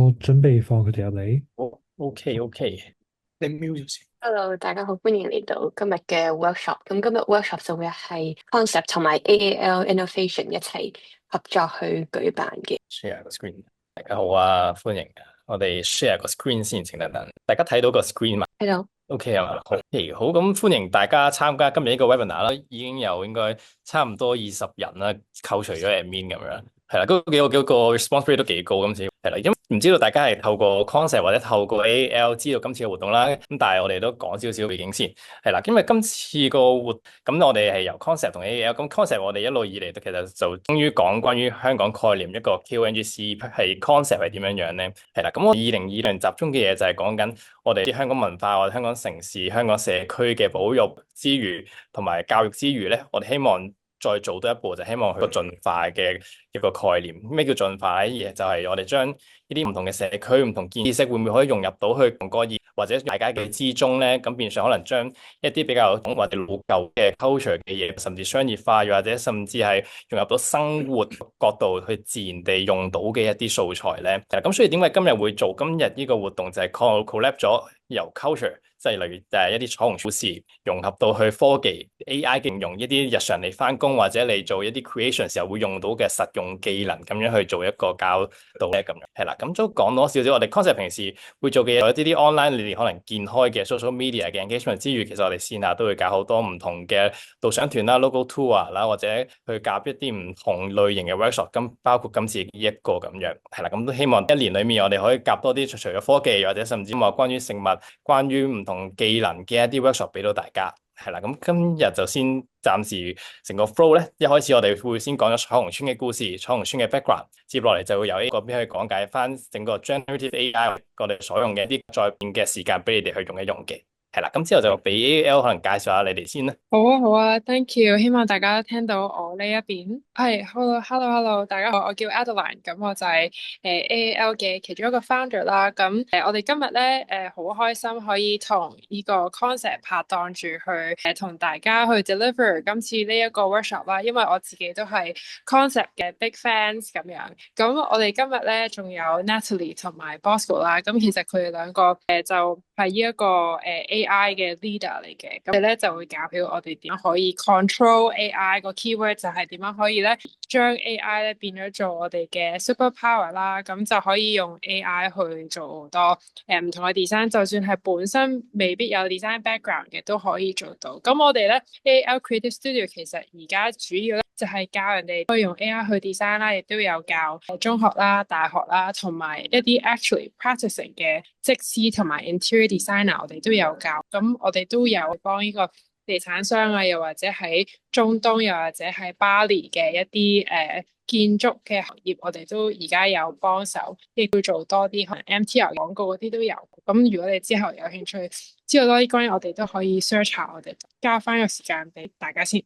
我準備放佢哋入嚟。好，OK，OK，你 mute 咗先。Hello，大家好，歡迎嚟到今日嘅 workshop。咁今日 workshop 就會係 concept 同埋 AAL innovation 一齊合作去舉辦嘅。share 個 screen，大家好啊，歡迎啊！我哋 share 個 screen 先，請等等，大家睇到個 screen 嘛喺度， ？OK 啊嘛，好，好，咁歡迎大家參加今日呢個 webinar 啦，已經有應該差唔多20人啦，扣除咗 admin 咁樣，係啦，嗰個 response rate 都幾高，今次係啦，因為唔知道大家係透過 concept 或者透過 AAL 知道今次嘅活動啦，咁但係我哋都講少少背景先，係啦，因為今次個咁我哋係由 concept 同 AAL，咁 concept 我哋一路以嚟其實就終於講關於香港概念一個 QNGC 係 concept 係點樣樣咧，係啦，咁我2020集中嘅嘢就係講緊我哋啲香港文化或者香港城市、香港社區嘅保育之餘，同埋教育之餘咧，我哋希望再做多一步，就希望去個進化嘅一個概念。咩叫進化咧？就係我哋將呢啲唔同嘅社區、唔同知識，會唔會可以融入到去同個業或者大家嘅之中咧？咁變相可能將一啲比較或者老舊嘅 culture 嘅嘢，甚至商業化，又或者甚至係融入到生活角度去自然地用到嘅一啲素材咧。咁所以點解今日會做今日呢個活動，就係 collab 咗由 culture。即係例如一啲彩虹故事融合到去科技 AI 應用一啲日常嚟返工或者嚟做一啲 creation 時候會用到嘅實用技能，咁樣去做一個教導咧，咁樣係啦。咁都講多少少我哋 concept 平時會做嘅嘢，有一啲 online 你哋可能見開嘅 social media 嘅 engagement 之餘，其實我哋線下都會搞好多唔同嘅導賞團啦、local tour 啦，或者去夾一啲唔同類型嘅 workshop，咁包括今次呢一個咁樣係啦。咁都希望一年裡面我哋可以夾多啲除咗科技或者甚至話關於食物、關於唔同技能嘅一啲 workshop 俾到大家，係啦，咁今日就先暫時成個 flow 咧，一開始我哋會先講咗彩虹村嘅故事，彩虹村嘅 background，接落嚟就會由 A 嗰邊去講解翻整個 generative AI 我哋所用嘅一啲再變嘅時間俾你哋去用一用嘅。係啦，咁之後就俾 AAL 可能介紹下你哋先啦。好啊，好啊，thank you。希望大家聽到我呢一邊。係，hello，大家好，我叫 Adeline，咁我就係AAL 嘅其中一個 founder 啦。咁我哋今日咧好開心可以同呢個 concept 拍檔住去同大家去 deliver 今次呢一個 workshop 啦。因為我自己都係 concept 嘅 big fans 咁樣。咁我哋今日咧仲有 Natalie 同埋 Bosco 啦。咁其實佢哋兩個就係呢一個AI 嘅 leader 嚟嘅，咁你咧就會教曉我哋點樣可以 control AI 個 keyword 就係點樣可以咧將 AI 咧變咗做我哋嘅 super power 啦，咁就可以用 AI 去做好多唔同嘅 design，就算係本身未必有 design background 嘅都可以做到。咁我哋咧 AAL Creative Studio 其實而家主要咧就係教人哋可以用 AI 去 design 啦，亦都有教中學啦、大學啦，同埋一啲 actually practicing 嘅則師同埋 interior designer，我哋都有教。咁我哋都有幫呢個地產商啊，又或者喺中東，又或者喺巴黎嘅一啲建築嘅行業，我哋都而家有幫手，亦都做多啲可能 MTR 廣告嗰啲都有。咁如果你之後有興趣知道多啲關於我哋，都可以 search 下我哋，交翻個時間俾大家先。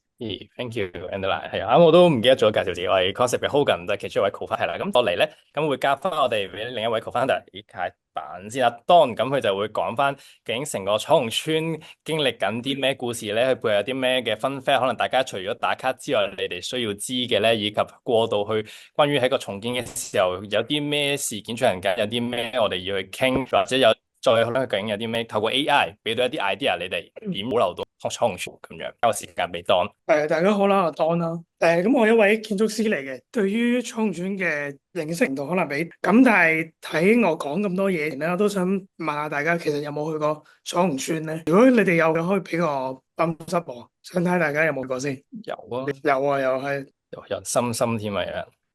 Thank you，Angela。係啊，我都唔記得咗介紹自己，我係 Concept 嘅 Hogan，就係其中一位 co-founder 係啦。咁落嚟咧，咁會交翻我哋俾另一位 co-founder 開版先啦。Don，咁佢就會講翻究竟成個彩虹村經歷緊啲咩故事咧？佢背後有啲咩嘅 fun fact，可能大家除咗打卡之外，你哋需要知嘅咧，以及過渡去關於喺個重建嘅時候有啲咩事件出現緊，有啲咩我哋要去傾，或者有。再去究竟有啲咩透過 AI 俾到一啲 idea，你哋點保留到彩虹村咁樣？交個時間俾 Don。大家好啦，我 Don 啦。咁我一位建築師嚟嘅，對於彩虹村嘅認識程度可能比咁，但係睇我講咁多嘢咧，我都想問下大家，其實有冇去過彩虹村咧？如果你哋有嘅，可以俾我抌濕我，想睇大家有冇去過先。有啊，有啊，又係有深深添啊！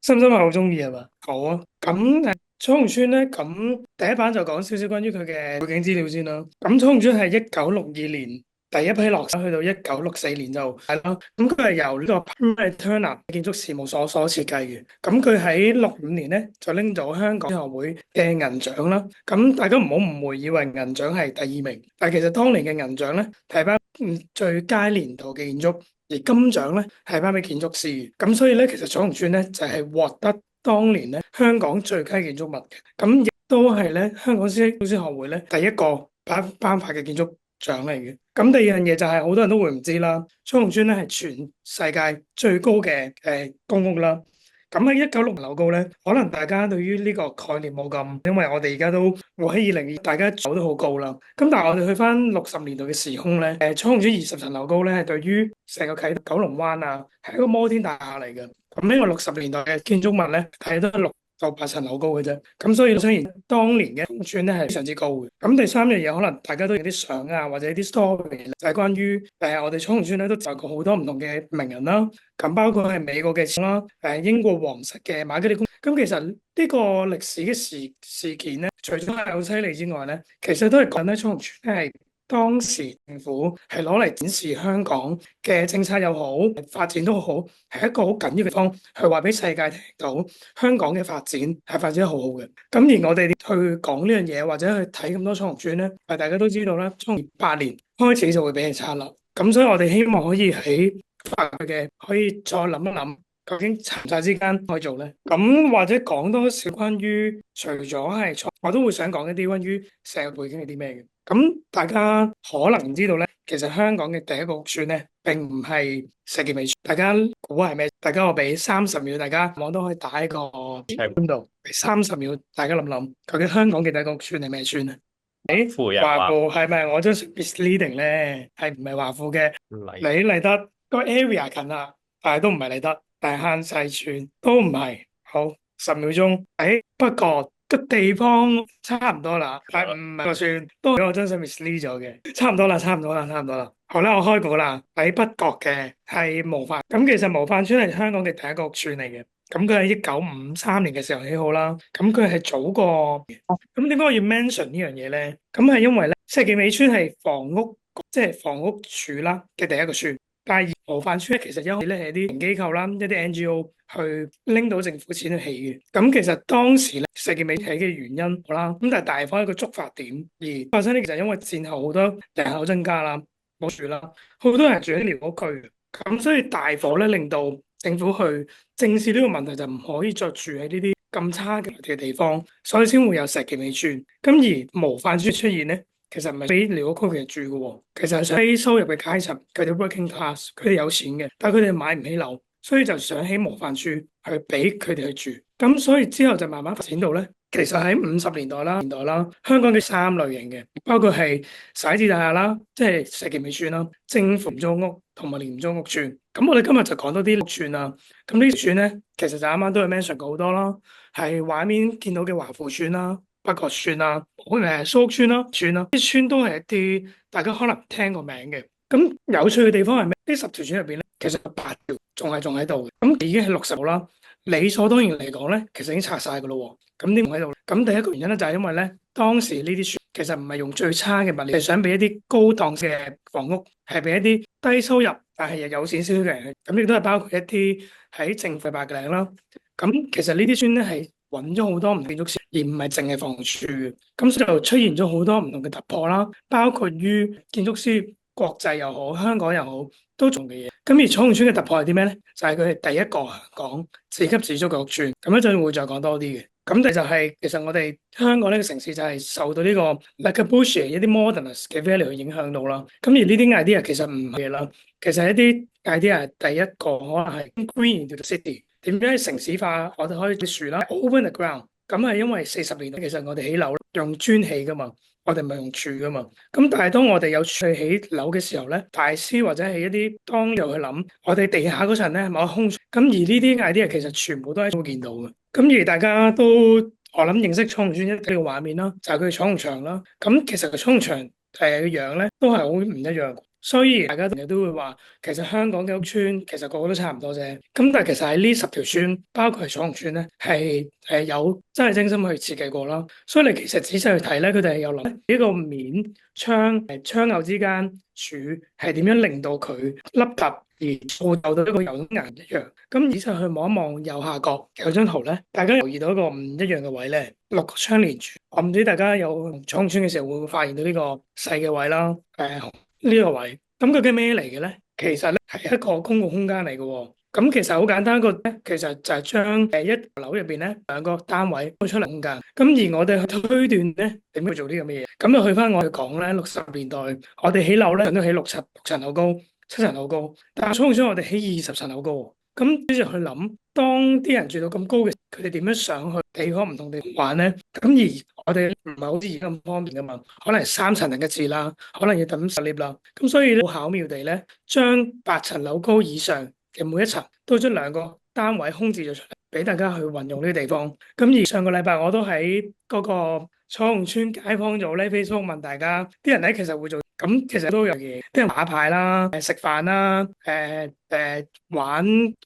深深係好中意係嘛？好啊，咁彩虹村咧，咁第一版就講少少關於佢嘅背景資料先啦。咁彩虹村係1962年第一批落成，去到1964年就係咯。咁佢係由呢個 Permit Turner 建築事務所所設計嘅。咁佢喺65年咧就拎咗香港學會嘅銀獎啦。咁大家唔好誤會，以為銀獎係第二名，但係其實當年嘅銀獎咧係頒最佳年度嘅建築，而金獎咧係頒俾建築師。咁所以咧，其實彩虹村咧就係獲得當年咧香港最佳建築物嘅，咁亦都係咧香港設計師學會咧第一個頒發嘅建築獎嚟嘅。咁第二樣嘢就係好多人都會唔知啦，彩虹村咧係全世界最高嘅公屋啦。咁喺196樓高咧，可能大家對於呢個概念冇咁，因為我哋而家都活喺2020，大家走得好高啦。咁但係我哋去翻60年代嘅時空咧，彩虹村20層樓高咧，係對於成個啟德九龍灣啊，係一個摩天大廈嚟嘅。咁呢個60年代嘅建築物咧，係得6到8層樓高嘅啫。咁所以雖然當年嘅彩虹村咧係非常之高嘅。咁第三樣嘢，可能大家都有啲相啊，或者啲 story 就係關於我哋彩虹村咧都就過好多唔同嘅名人啦。咁包括係美國嘅啦，英國皇室嘅馬基里公。咁其實呢個歷史嘅事件咧，除咗係好犀利之外咧，其實都係講咧彩虹村係當時政府係攞嚟展示香港嘅政策又好，發展都好，係一個好緊要嘅地方，去話俾世界聽到香港嘅發展係發展得好好嘅。咁而我哋去講呢樣嘢，或者去睇咁多彩虹村咧，大家都知道啦，從8年開始就會俾人拆啦。咁所以我哋希望可以喺可以再諗一諗，究竟殘債之間可以做咧？咁或者講多少關於除咗係我都會想講一啲關於成個背景係啲咩嘅。咁大家可能知道咧，其實香港嘅第一個屋邨咧，並唔係石硤尾邨。大家估係咩？大家我俾30秒，大家網都可以打喺個邊度，俾30秒，大家諗諗，究竟香港嘅第一個屋邨係咩邨啊？華富係咪我張 misleading 咧？係唔係華富嘅？你嚟得個 area 近啦，但係都唔係嚟得。大坑西邨都唔係。好，10秒鐘。不過個地方差唔多啦，但唔係個邨，都俾我張相 mislead 咗嘅。差唔多啦。好啦，我開估啦。喺北角嘅係模範。咁其實模範邨係香港嘅第一個屋邨嚟嘅。咁佢喺1953年嘅時候起好啦。咁佢係早過。咁點解我要 mention 呢樣嘢咧？咁係因為咧，石硤尾邨係房屋署啦嘅第一個邨。但係模範邨其實一開始咧係啲機構啦，一啲 NGO 去拎到政府錢去起嘅。咁其實當時咧石硤尾起嘅原因啦，咁但係大火一個觸發點，而發生呢，其實因為戰後好多人口增加啦，冇住啦，好多人住喺寮屋區，咁所以大火咧令到政府去正視呢個問題，就唔可以再住喺呢啲咁差嘅地方，所以先會有石硤尾邨。咁而模範邨出現咧，其實唔係俾寮屋區嘅人住嘅喎，其實係想低收入嘅階層，佢哋 working class，佢哋有錢嘅，但係佢哋買唔起樓，所以就想起模範邨去俾佢哋去住。咁所以之後就慢慢發展到咧，其實喺50年代啦，香港嘅3類型嘅，包括係徙置大廈啦，即係石硤尾邨啦，政府廉租屋同埋廉租屋邨。咁我哋今日就講多啲屋邨啦。咁呢啲邨咧，其實就啱啱都有 mention 過好多啦，係畫面見到嘅華富邨啦、北角邨啦、蘇屋邨啦、啲邨都係一啲大家可能聽過名嘅。咁有趣嘅地方係咩？呢10條邨入邊咧，其實有8條仲喺度嘅。咁已經係60號啦。理所當然嚟講咧，其實已經拆晒噶咯。咁點喺度？咁第一個原因咧就係因為咧，當時呢啲邨其實唔係用最差嘅物料，係想俾一啲高檔嘅房屋，係俾一啲低收入但係又有錢少少嘅人。咁亦都係包括一啲喺政府白領啦。咁其實呢啲邨咧係揾咗好多唔同建築師，而唔係淨係房署。咁所以就出現咗好多唔同嘅突破啦，包括於建築師國際又好，香港又好，都做嘅嘢。咁而彩虹邨嘅突破係啲咩咧？就係佢係第一個講自給自足嘅屋邨。咁一陣會再講多啲嘅。咁就係其實我哋香港呢個城市就係受到呢個 Le Corbusier 一啲 modernist 嘅 value 去影響到啦。咁而呢啲 idea 其實唔係啦，其實一啲 idea 第一個可能係 green into the city。點樣城市化？我哋可以啲樹啦 ，open the ground。咁係因為40年其實我哋起樓用磚起噶嘛。我哋唔係用柱噶嘛，咁但係當我哋有柱起樓嘅時候咧，大師或者係一啲當又去諗，我哋地下嗰層咧係咪空？咁而呢啲 idea 其實全部都係會見到嘅。咁而大家都我諗認識彩虹邨一睇個畫面啦，就係佢彩虹牆啦。咁其實個彩虹牆嘅樣咧都係好唔一樣。所以大家成日都會話，其實香港嘅屋邨其實個個都差唔多啫。咁但係其實喺呢10條邨，包括係彩虹邨咧，係有真係精心去設計過啦。所以你其實仔細去睇咧，佢哋係有諗呢個面窗口之間柱係點樣令到佢凹凸而造就到一個有顏一樣。咁仔細去望一望右下角有張圖咧，大家留意到一個唔一樣嘅位咧，6個窗連住。我唔知大家有彩虹邨嘅時候會唔會發現到呢個細嘅位啦？呢個位，咁究竟咩嚟嘅咧？其實咧係一個公共空間嚟嘅喎。咁其實好簡單，一個咧其實就係將一樓入邊咧2個單位開出嚟空間。咁而我哋去推斷咧點樣做呢咁嘅嘢？咁就去翻我哋講咧60年代，我哋起樓咧都起6層樓高、7層樓高，但係彩虹邨我哋起20層樓高。咁於是去諗，當啲人住到咁高嘅，佢哋點樣上去地方唔同地方玩咧？咁而我哋唔係好似而家咁方便噶嘛，可能係3層樓嘅字啦，可能要等10 lift 啦。咁所以咧，好巧妙地咧，將8層樓高以上嘅每一層都將2個單位空置咗出嚟，俾大家去運用呢個地方。咁而上個禮拜我都喺嗰個彩虹村街坊組咧 Facebook 問大家，啲人咧其實會做，咁其實都有嘢，啲人打牌啦、食飯啦、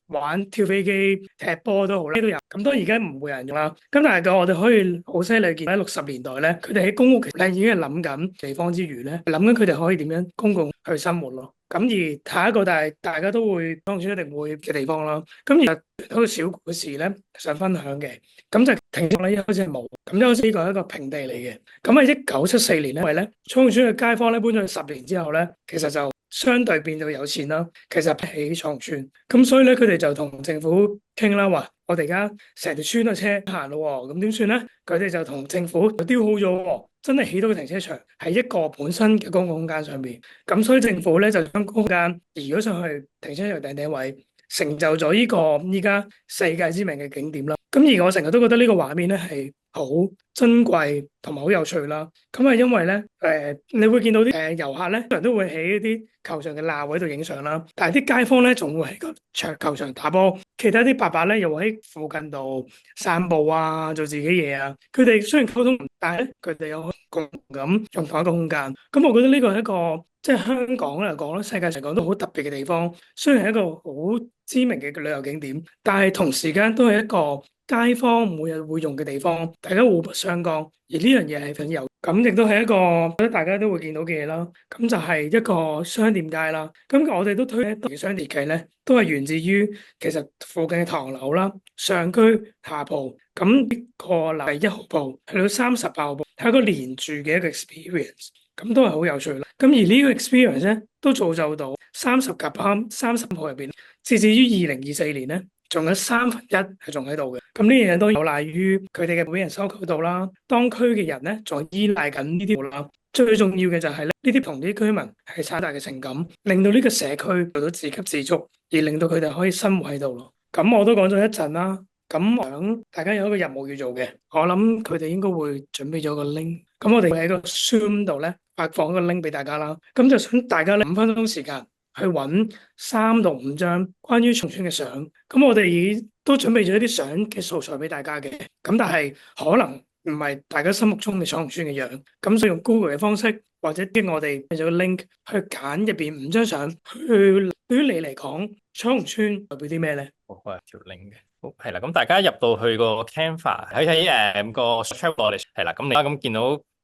玩跳飛機、踢波都好啦，呢都有。咁當然而家唔會有人用啦。咁但係我哋可以好犀利見喺60年代咧，佢哋喺公屋其實咧已經係諗緊地方之餘咧，諗緊佢哋可以點樣公共去生活咯。咁而下一個大家都會當然一定會嘅地方啦。咁而有個小故事咧想分享嘅，咁就停咗咧，一開始係冇，咁一開始呢個係一個平地嚟嘅。咁喺1974年咧，因為咧彩虹村嘅街坊咧搬咗去10年之後咧，其實就相對變到有錢啦。其實起彩虹村，咁所以咧佢哋就同政府傾啦，話我哋而家成條村都車行咯，咁點算咧？佢哋就同政府就雕好咗，真係起到個停車場喺一個本身嘅公共空間上邊。咁所以政府咧就將空間移咗上去停車場頂位，成就咗呢個依家世界知名嘅景點啦。咁而我成日都覺得呢個畫面咧係好珍貴同埋好有趣啦。咁係因為咧你會見到啲遊客咧，人都會喺一啲球場嘅罅位度影相啦。但係啲街坊咧仲會喺個球場打波，其他啲伯伯咧又會喺附近度散步啊，做自己嘢啊。佢哋雖然溝通唔大咧，佢哋有共咁用同一個空間。咁我覺得呢個係一個即係香港嚟講咧，世界嚟講都好特別嘅地方。雖然係一個好知名嘅旅遊景點，但係同時間都係一個街坊每日會用嘅地方，大家互不相干。而呢樣嘢係很有，咁亦都係一個我覺得大家都會見到嘅嘢啦。咁就係一個商店街啦。咁我哋都推嘅商店街咧，都係源自於其實附近嘅唐樓啦、上區、下鋪。咁呢個樓係1號鋪，去到38號鋪，係一個連住嘅一個 experience。咁都係好有趣啦。咁而呢個 experience 咧，都造就到30夾30鋪入邊，截至於2024年咧，仲有1/3係仲喺度嘅。咁呢樣嘢都有賴於佢哋嘅俾人收購到啦。當區嘅人咧，仲依賴緊呢啲啦。最重要嘅就係咧，呢啲同啲居民係產大嘅情感，令到呢個社區做到自給自足，而令到佢哋可以生活喺度咯。咁我都講咗一陣啦。咁想大家有一個任務要做嘅，我諗佢哋應該會準備咗個 link。咁我哋會喺個 Zoom 度咧發放一個 link 俾大家啦。咁就想大家咧5分鐘時間去揾3到5張關於彩虹村嘅相。咁我哋都準備咗一啲相嘅素材俾大家嘅。咁但係可能唔係大家心目中嘅彩虹村嘅樣。咁所以用 Google 嘅方式，或者經我哋有個 link 去揀入邊5張相。去對於你嚟講，彩虹村代表啲咩咧？好，我有條 link 嘅。好，係啦，咁大家入到去個 Canva 喺個 Chat 我哋係啦，咁你咁見到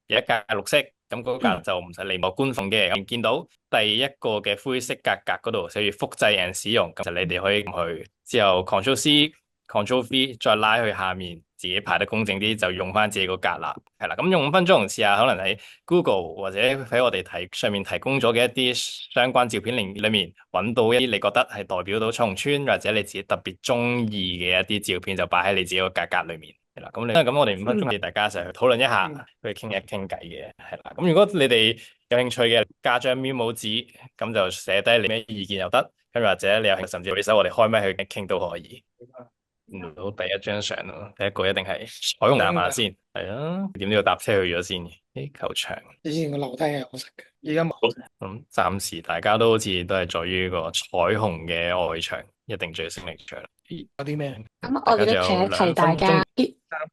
有一格綠色，咁嗰格就唔使理我官方嘅。咁見到第一個嘅灰色格嗰度寫住複製 and 使用，咁就你哋可以去之後 Ctrl+C、Ctrl+V 再拉去下面，自己排得公正啲就用翻自己個格啦。係啦，咁用5分鐘試下，可能喺 Google 或者喺我哋上面提供咗嘅一啲相關照片裏面揾到一啲你覺得係代表到彩虹村或者你自己特別中意嘅一啲照片，就擺喺你自己個格裏面。係啦，咁我哋5分鐘俾大家一齊去討論一下，去傾一傾偈嘅。係啦，咁如果你哋有興趣嘅，加張 memo 紙，咁就寫低你咩意見又得，咁或者你有興趣甚至舉手，我哋開咪去傾都可以。到第一張相咯，第一個一定係彩虹站先，係啊，點都要搭車去咗先嘅。球場以前個樓梯係好食嘅，而家冇。咁暫時大家都好似都係在於個彩虹嘅外牆，一定最勝利場。有啲咩？咁我記得提一提大家，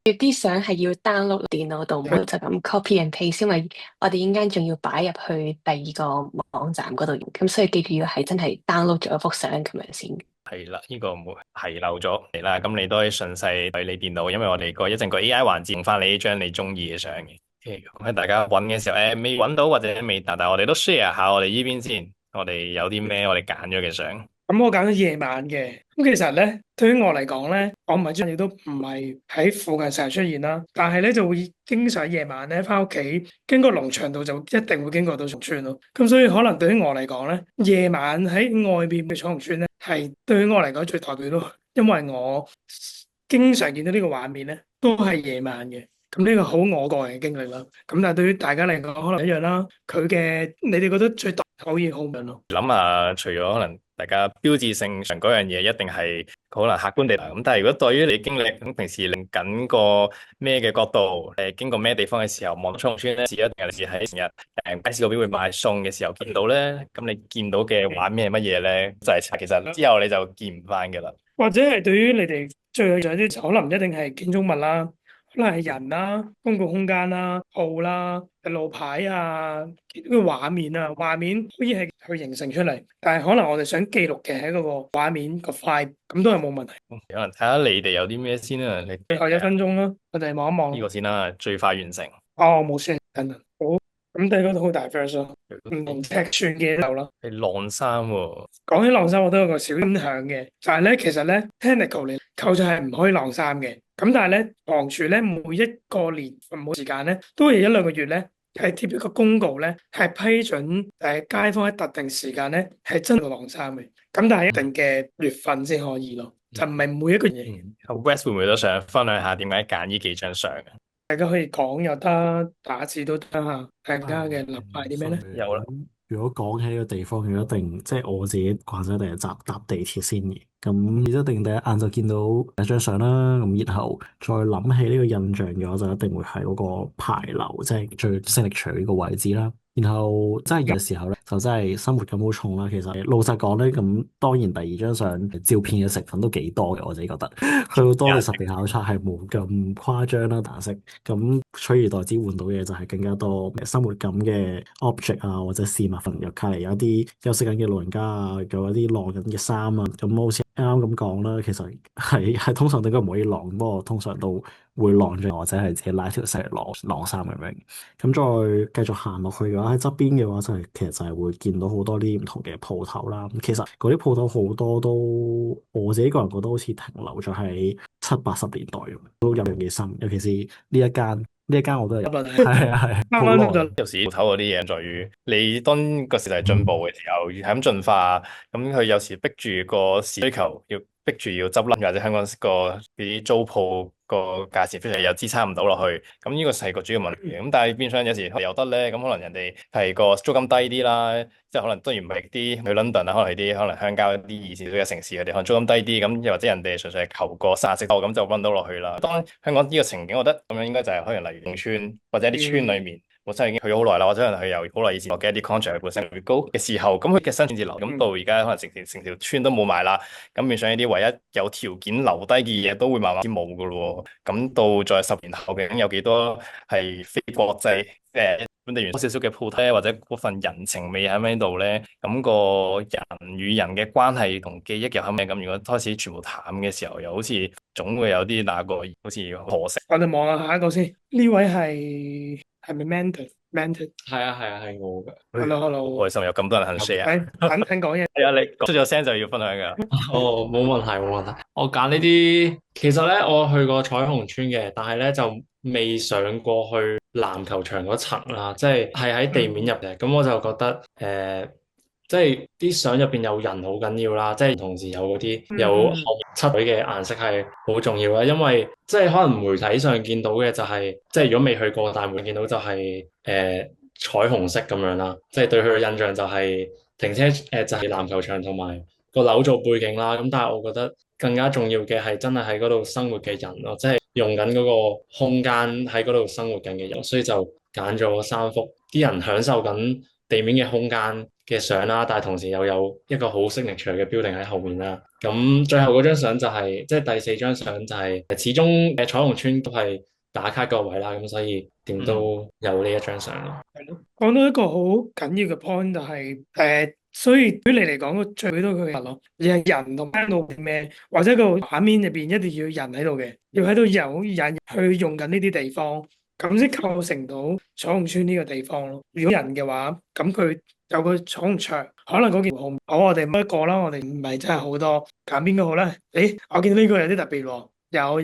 啲相係要 download 電腦度，唔好就咁 copy and paste，因為我哋陣間仲要擺入去第2個網站嗰度用，咁所以記住要係真係 download 咗一幅相咁樣先。係啦，呢個冇係漏咗嚟啦，咁你都可以順勢對你電腦，因為我哋一陣個 AI 環節用翻你呢張你中意嘅相嘅。咁喺大家揾嘅時候，未揾到或者未但係我哋都 share 下我哋呢邊先，我哋有啲咩我哋揀咗嘅相。咁我揀咗夜晚嘅。咁其實咧，對於我嚟講咧，我唔係專亦都唔係喺附近成日出現啦，但係咧就會經常夜晚咧翻屋企經過農場道就一定會經過到彩虹村咯。咁所以可能對於我嚟講咧，夜晚喺外邊嘅彩虹村咧係對於我嚟講最代表咯，因為我經常見到呢個畫面咧都係夜晚嘅。咁呢個好我個人嘅經歷啦。咁但係對於大家嚟講可能一樣啦。佢嘅你哋覺得最可以好唔好咯？諗下，除咗可能大家標誌性上嗰樣嘢一定係可能客觀地咁，但係如果對於你經歷咁平時另緊個咩嘅角度，經過咩地方嘅時候望到彩虹村咧，是一定係你喺成日街市嗰邊會買餸嘅時候見到咧，咁你見到嘅畫面係乜嘢咧？就係其實之後你就見唔翻㗎啦。或者係對於你哋最有印象啲，可能唔一定係建築物啦，可能係人啦、公共空間啦、號啦、路牌啊、呢個畫面啊，畫面可以係去形成出嚟，但係可能我哋想記錄嘅係嗰個畫面個 vibe，咁都係冇問題。可能睇下你哋有啲咩先啦，你最後1分鐘啦，我哋望一望呢。個先啦，最快完成。哦，冇先，等等，好，咁第二個都好 diverse 咯，唔同尺寸嘅樓啦。係晾衫喎，講起晾衫，我都有個小分享嘅，就係咧，其實咧 technical 嚟，構造係唔可以晾衫嘅。咁但係咧，房署咧每一個年冇時間咧，都會有1-2個月咧，係貼一個公告咧，係批准街坊喺特定時間咧係真係晾衫嘅。咁但係一定嘅月份先可以咯，就唔係每一個月。West 會唔會都想分享下點解揀呢幾張相嘅？大家可以講又得，打字都得嚇。大家嘅諗法係啲咩咧？有啦。如果講起呢個地方，佢一定即係我自己慣咗，一定係搭地鐵先嘅。咁一定第一眼就見到一張相啦。咁然後再諗起呢個印象嘅話，就一定會係嗰個牌樓，即係最 signature 呢個位置啦。然後真係有時候咧，就真係生活感好重啦。其實老實講咧，咁當然第二張相照片嘅成分都幾多嘅，我自己覺得。去到當你實地考察係冇咁誇張啦，顏色。咁取而代之換到嘅就係更加多生活感嘅 object 啊，或者事物份。又隔離有一啲休息緊嘅老人家啊，有一啲晾緊嘅衫啊。咁好似啱啱咁講啦，其實係通常都應該唔可以晾，不過通常都會晾咗，或者係自己拉條繩嚟晾衫咁樣。咁再繼續行落去嘅話，喺側邊嘅話就係其實就係會見到好多啲唔同嘅鋪頭啦。咁其實嗰啲鋪頭好多都我自己個人覺得好似停留咗喺70-80年代咁，都印象幾深。尤其是呢一間我都係有，係啊係啊，啱好耐啱就有時鋪頭嗰啲嘢在於你當個時代進步嘅時候，係咁進化，咁佢有時逼住個市需求要逼住要執笠，或者香港個啲租鋪個價錢非常又支撐唔到落去，咁呢個係個主要問題。咁但係變相有時有得咧，咁可能人哋係個租金低啲啦，即係可能當然唔係啲去 London 啊，可能係啲可能鄉郊一啲二線嘅城市，佢哋可能租金低啲，咁又或者人哋純粹係求個生活質素，咁就揾到落去啦。當香港呢個情景，我覺得咁樣應該就係可能例如農村或者啲村裏面。本身已經去咗好耐啦，或者可能佢由好耐以前落嘅一啲 contract 本身越高嘅時候，咁佢嘅新建節流，咁到而家可能成條村都冇埋啦，咁變相呢啲唯一有條件留低嘅嘢都會慢慢冇噶咯喎，咁到再10年後究竟有幾多係非國際本地元素少少嘅鋪頭，或者嗰份人情味喺邊度咧？咁個人與人嘅關係同記憶又係咩？咁如果開始全部淡嘅時候，又好似總會有啲好似可惜。我哋望下下一個先，呢位係咪 Manton？Manton 係啊係啊係我㗎。 Hello，開心有咁多人肯 share。肯講嘢。係啊，你出咗聲就要分享㗎。哦，冇問題冇問題。我揀呢啲，其實咧我去過彩虹村嘅，但係咧就未上過去籃球場嗰層啦，即係喺地面入嘅。咁我就覺得即係啲相入邊有人好緊要啦，即係同時有嗰啲有後面漆水嘅顏色係好重要啦，因為即係可能媒體上見到嘅就係，即係如果未去過大門見到就係彩虹色咁樣啦，即係對佢嘅印象就係停車就係籃球場同埋個樓做背景啦。咁但係我覺得更加重要嘅係真係喺嗰度生活嘅人咯，即係用緊嗰個空間喺嗰度生活緊嘅人，所以就揀咗3幅啲人享受緊地面嘅空間嘅相啦，但係同時又有一個好 signature 嘅 building 喺後面啦。咁最後嗰張相就係即係第4張相就係始終彩虹村都係打卡個位啦，咁所以點都有呢一張相咯。係咯，講到一個好緊要嘅 point 就係所以對於你嚟講，最多佢嘅物咯，而係人同聽到咩，或者個畫面入邊一定要有人喺度嘅，要喺度有人去用緊呢啲地方，咁先構成到彩虹村呢個地方咯。如果人嘅話，咁佢有個彩虹牆，可能嗰件好，我哋冇一個啦，我哋唔係真係好多，揀邊個好咧？誒，我見到呢個有啲特別喎，有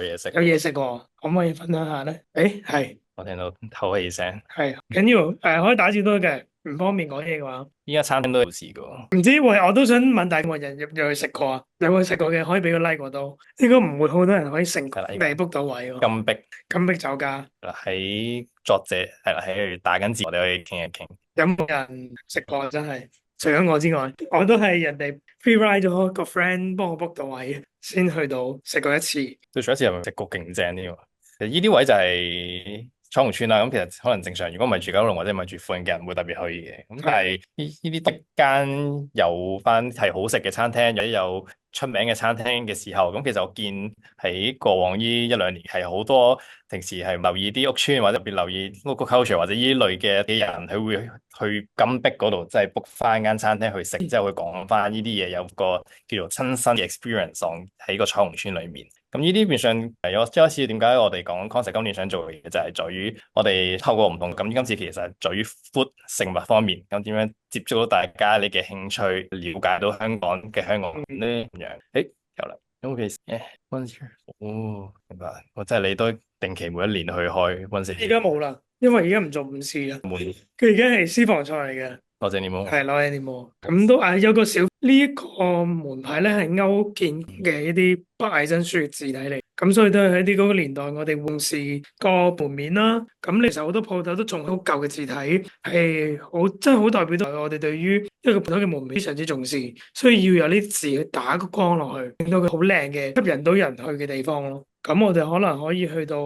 嘢食，有嘢食喎，可唔可以分享下咧？誒，係我聽到唞氣聲。係緊要可以打字都得嘅，唔方便講嘢嘅話。依家餐廳都有試過。唔知喂，我都想問大個人入去食過啊？有冇食過嘅可以俾個 like 我都，應該唔會好多人可以成功地 book 到位喎。金碧金碧酒家喺作者係啦，喺度打緊字，我哋可以傾一傾。有冇人食過真係？除咗我之外，我都係人哋 free ride 咗個 friend 幫我 book 到位先去到食過一次。對上一次係咪食過勁正啲喎？其實呢啲位就係彩虹村啦。咁其實可能正常，如果唔係住九龍或者唔係住附近嘅人，會特別去嘅。咁但係呢啲一間有翻係好食嘅餐廳，或者有出名嘅餐廳嘅時候，咁其實我見喺過往呢一兩年係好多平時係留意啲屋邨或者特別留意 local culture 或者呢類嘅人，佢會去金碧嗰度，即係 book 翻間餐廳去食，之後會講翻呢啲嘢，有個叫做親身嘅 experience 喺個彩虹村裏面。咁呢啲變相係我一開始點解我哋講 concept 今年想做嘅嘢，就係在於我哋透過唔同咁今次其實係在於 food 食物方面，咁點樣接觸到大家你嘅興趣，了解到香港嘅香港人咧咁樣。誒有啦，咁其實溫莎哦明白，我真係你都定期每一年去開溫莎。而家冇啦，因為而家唔做午市啦。冇，佢而家係私房菜嚟嘅。多謝你冇。係攞 animal，咁都有個小呢一個門牌咧係歐建嘅一啲北矮真書嘅字體嚟，咁所以都係喺啲嗰個年代我哋換視個門面啦。咁其實好多鋪頭都仲好舊嘅字體，係好真係好代表到我哋對於一個鋪頭嘅門面非常之重視，所以要有啲字去打個光落去，令到佢好靚嘅，吸引到人去嘅地方咯。咁我哋可能可以去到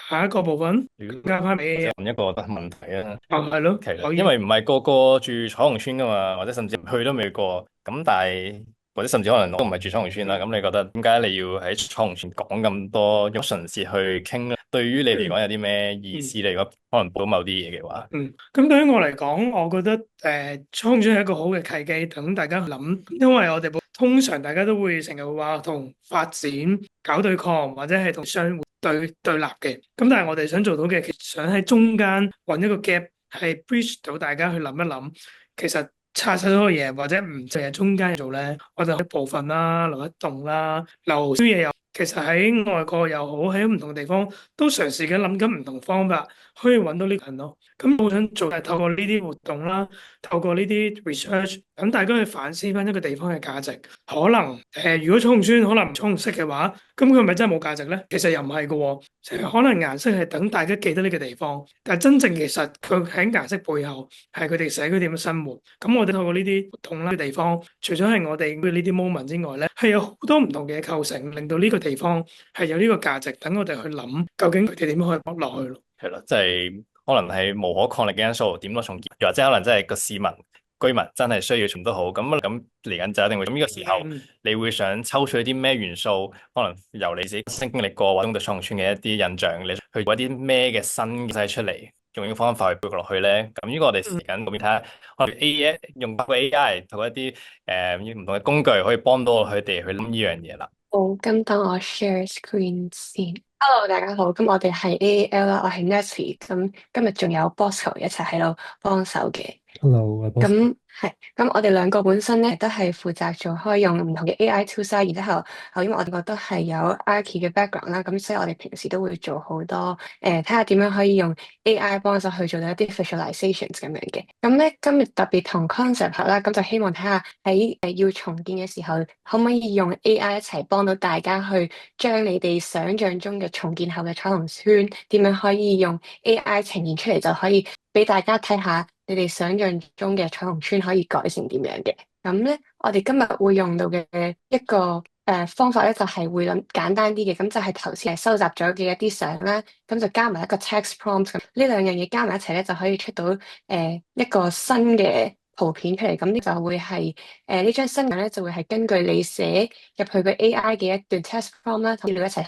下一個部分，加翻俾問一個問題啊。係咯，其實可以因為唔係個個住彩虹村噶嘛，或者甚至去都未過，咁但係或者甚至可能我都唔係住彩虹村啦。咁你覺得點解你要喺彩虹村講咁多，用唇舌去傾咧？對於你嚟講有啲咩意思咧？如果可能補某啲嘢嘅話，咁對於我嚟講，我覺得彩虹村係一個好嘅契機，等大家去諗，因為我哋通常大家都會成日會話同發展搞對抗，或者係同商戶對立嘅。咁但係我哋想做到嘅，其實想喺中間揾一個 gap，係 bridge 到大家去諗一諗，其實拆晒所有嘢，或者唔淨係中間做咧，我就一部分啦，留一棟啦，留宵夜又。其實喺外國又好，喺唔同地方都嘗試緊諗緊唔同方法，可以揾到呢個人咯。咁我想做係透過呢啲活動啦，透過呢啲 research，等大家去反思翻一個地方嘅價值。可能如果彩虹村可能唔彩虹色嘅話，咁佢咪真係冇價值咧？其實又唔係嘅喎，可能顏色係等大家記得呢個地方，但係真正其實佢喺顏色背後係佢哋社區點樣生活。咁我哋透過呢啲活動啦，地方除咗係我哋呢啲 moment 之外咧，係有好多唔同嘅構成，令到呢個地方係有呢個價值，等我哋去諗究竟佢哋點樣可以剝落去咯。係啦，即係可能係無可抗力嘅因素，點都重建，又或者可能真係個市民居民真係需要全部都好，咁嚟緊就一定會咁呢個時候，你會想抽取啲咩元素？可能由你自己經歷過或者對彩虹村嘅一啲印象，你去揾啲咩嘅新嘅嘢出嚟，用呢個方法去背落去咧？咁呢個我哋時間嗰邊睇下，可能 AI 用個 AI 同一啲唔同嘅工具，可以幫到佢哋去諗呢樣嘢啦。好，咁等我 share screen 先。Hello，大家好，咁我哋係 AAL 啦，我係 Natalie，咁今日仲有 Bosco 一齊喺度幫手嘅。Hello，咁係，咁我哋兩個本身咧都係負責做開用唔同嘅 AI tools 啦，然之後因為我哋都係有 Archi 嘅 background 啦，咁所以我哋平時都會做好多睇下點樣可以用 AI 幫手去做到一啲 visualizations 咁樣嘅。咁咧今日特別同 concept 合啦，咁就希望睇下喺要重建嘅時候，可唔可以用 AI 一齊幫到大家去將你哋想象中嘅重建後嘅彩虹村點樣可以用 AI 呈現出嚟，就可以俾大家睇下你哋想象中嘅彩虹村可以改成點樣嘅。咁咧，我哋今日會用到嘅一個方法咧，就係會諗簡單啲嘅，咁就係頭先收集咗嘅一啲相啦，咁就加埋一個 text prompt，咁呢兩樣嘢加埋一齊咧，就可以出到一個新嘅圖片出嚟。咁呢就會係呢張新相咧，就會係根據你寫入去個 AI 嘅一段 text prompt 啦，同料一齊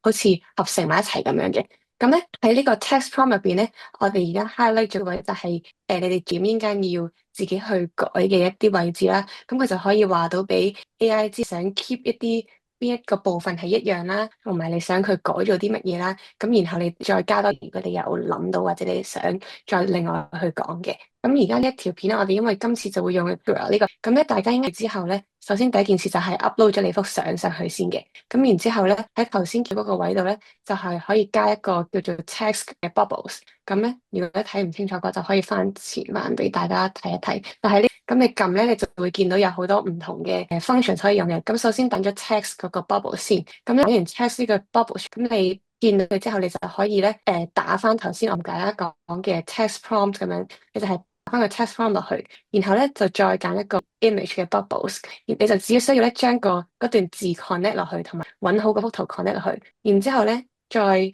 好似合成埋一齊咁樣嘅。咁咧喺呢個 text prompt 入邊咧，我哋而家 highlight 咗嘅就係你哋點應該要自己去改嘅一啲位置啦。咁佢就可以話到俾 AI 知想 keep 一啲邊一個部分係一樣啦，同埋你想佢改咗啲乜嘢啦。咁然後你再加多，如果你有諗到或者你想再另外去講嘅。咁而家呢一條片咧，我哋因為今次就會用 Pura 呢個，咁咧大家應該之後咧，首先第一件事就係 upload 咗你幅相上去先嘅。咁然之後咧，喺頭先叫嗰個位度咧，就係可以加一個叫做 text 嘅 bubbles。咁咧，如果睇唔清楚嘅話，就可以翻前慢俾大家睇一睇。但係呢，咁你撳咧，你就會見到有好多唔同嘅function 可以用嘅。咁首先等咗 text 嗰個 bubble 先。咁咧，等完 text 呢個 bubble，咁你見到佢之後，你就可以咧打翻頭先我同大家講嘅 text prompt 咁樣，你就係翻個 text prompt 落去，然後咧就再揀一個 image 嘅 bubbles，你就只需要咧將嗰段字 connect 落去，同埋揾好嗰幅圖 connect 落去，然之後咧再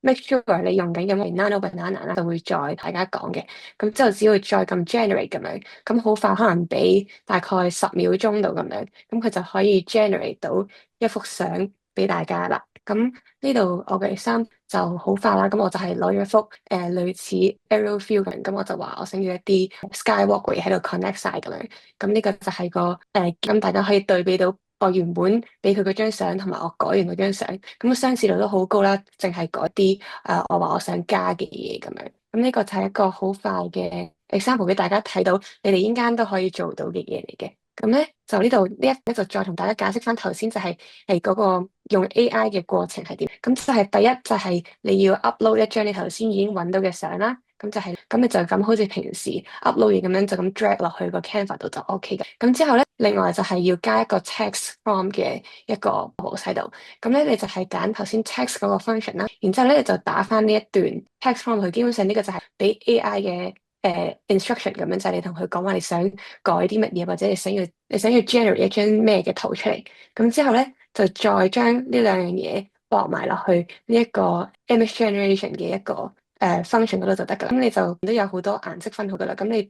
make sure 你用緊嘅係 Nano Banana 啦，就會再大家講嘅。咁之後只要再撳 generate 咁樣，咁好快可能俾大概10秒鐘度咁樣，咁佢就可以 generate 到一幅相俾大家啦。咁呢度我嘅衫就好快啦，咁我就係攞咗一幅類似 aerial view 咁，咁我就話我想要一啲 skywalkway 喺度 connect 晒咁樣，咁呢個就係個咁大家可以對比到我原本俾佢嗰張相同埋我改完嗰張相，咁相似度都好高啦，淨係改啲我話我想加嘅嘢咁樣，咁呢個就係一個好快嘅 example 俾大家睇到，你哋依間都可以做到嘅嘢嚟嘅。咁咧就呢度呢一咧就再同大家解釋翻頭先就係嗰個用 AI 嘅過程係點。咁就係第一就係你要 upload 一張你頭先已經揾到嘅相啦。咁就係咁你就咁好似平時 upload 嘢咁樣就咁 drag 落去個 Canva 度就 OK 嘅。咁之後咧，另外就係要加一個 text prompt 嘅一個模式喺度。咁咧你就係揀頭先 text 嗰個 function 啦，然之後咧你就打翻呢一段 text prompt 佢，基本上呢個就係俾 AI 嘅。instruction 咁樣就係你同佢講話你想改啲乜嘢，或者你想要 generate 一張咩嘅圖出嚟，咁之後咧就再將呢兩樣嘢駁埋落去呢一個 image generation 嘅一個function 嗰度就得噶啦。咁你就都有好多顏色分好噶啦。咁你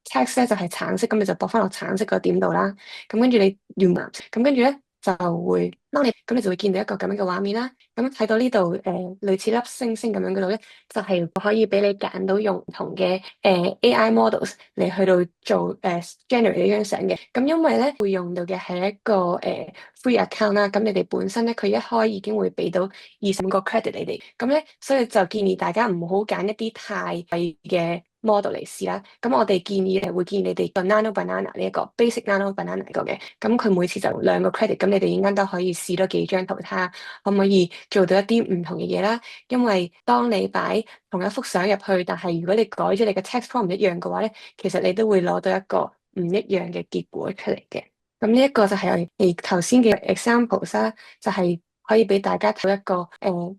text 咧就係橙色，咁你就駁翻落橙色個點度啦。咁跟住你原藍色，咁跟住咧就會當你咁你就會見到一個咁樣嘅畫面啦。咁睇到呢度類似粒星星咁樣嗰度咧，就係可以俾你揀到用唔同嘅AI models 嚟去到做generate 呢張相嘅。咁因為咧會用到嘅係一個free account 啦，咁你哋本身咧佢一開已經會俾到25個 credit 你哋，咁咧所以就建議大家唔好揀一啲太貴嘅 model 嚟試啦。咁我哋建議會建議你哋個 Nano Banana 呢一個 basic Nano Banana 嚟個嘅，咁佢每次就2個 credit，咁你哋應該都可以試多幾張圖睇下可唔可以做到一啲唔同嘅嘢啦。因為當你擺同一幅相入去，但係如果你改咗你嘅 text prompt 唔一樣嘅話咧，其實你都會攞到一個唔一樣嘅結果出嚟嘅。咁呢一個就係我哋頭先嘅 examples 啦，就係可以俾大家睇一個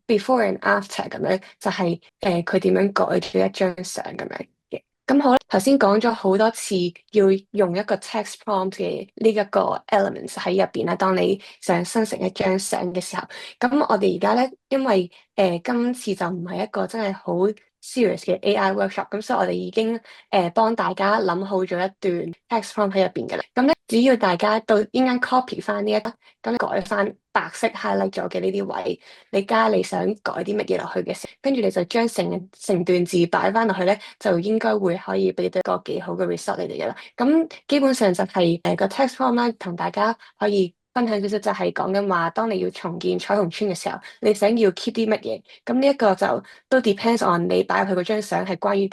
before and after 咁樣，就係佢點樣改咗一張相咁樣嘅。咁好啦，頭先講咗好多次要用一個 text prompt 嘅呢一個 elements 喺入邊啦。當你想生成一張相嘅時候，咁我哋而家咧，因為今次就唔係一個真係好 serious 嘅 AI workshop，咁所以我哋已經幫大家諗好咗一段 text prompt 喺入邊嘅啦。咁咧，只要大家到應間 copy 翻呢一，咁改翻白色 highlight 咗嘅呢啲位，你加你想改啲乜嘢落去嘅時候，跟住你就將成段字擺翻落去咧，就應該會可以俾到一個幾好嘅 result 你哋嘅啦。咁基本上就係個 text prompt 啦，同大家可以分享少少，就係講緊話，當你要重建彩虹村嘅時候，你想要 keep 啲乜嘢？咁呢一個就都 depends on 你擺入去嗰張相係關於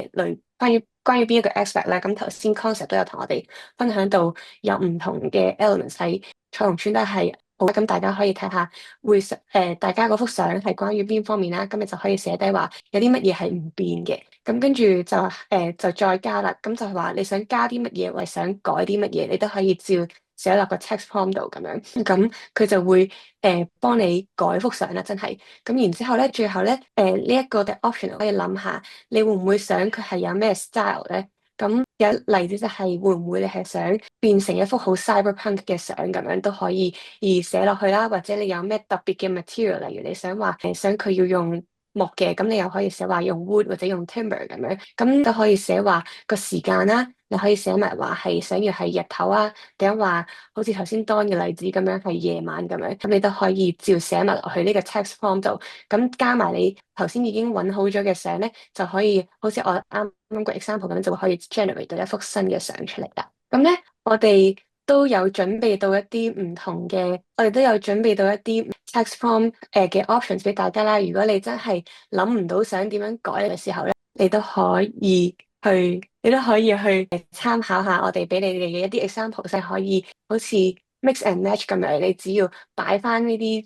邊一個 aspect 咧。咁頭先 concept 都有同我哋分享到有唔同嘅 elements 喺彩虹村都係好，咁大家可以睇下會大家嗰幅相係關於邊方面啦。咁你就可以寫低話有啲乜嘢係唔變嘅。咁跟住就再加啦。咁就係話你想加啲乜嘢，或者想改啲乜嘢，你都可以照寫落個 text prompt 度咁樣，咁佢就會幫你改幅相啦，真係。咁然之後咧，最後咧呢一個嘅 option 可以諗下，你會唔會想佢係有咩 style 咧？咁有例子就係會唔會你係想變成一幅好 cyberpunk 嘅相咁樣都可以而寫落去啦，或者你有咩特別嘅 material，例如你想話想佢要用木嘅，咁你又可以寫話用 wood 或者用 timber 咁樣，咁都可以寫話個時間啦，你可以寫埋話係想要係日頭啊，定話好似頭先 Don 嘅例子咁樣係夜晚咁樣，咁你都可以照寫埋落去呢個 text prompt 度，咁加埋你頭先已經揾好咗嘅相咧，就可以好似我啱啱個 example 咁樣，就會可以 generate 到一幅新嘅相出嚟啦。咁咧，我哋都有準備到一啲唔同嘅，我哋都有準備到一啲 text prompt 嘅 options 俾大家啦。如果你真係諗唔到想點樣改嘅時候咧，你都可以去參考下我哋俾你哋嘅一啲 example，係可以好似 mix and match 咁樣，你只要擺翻呢啲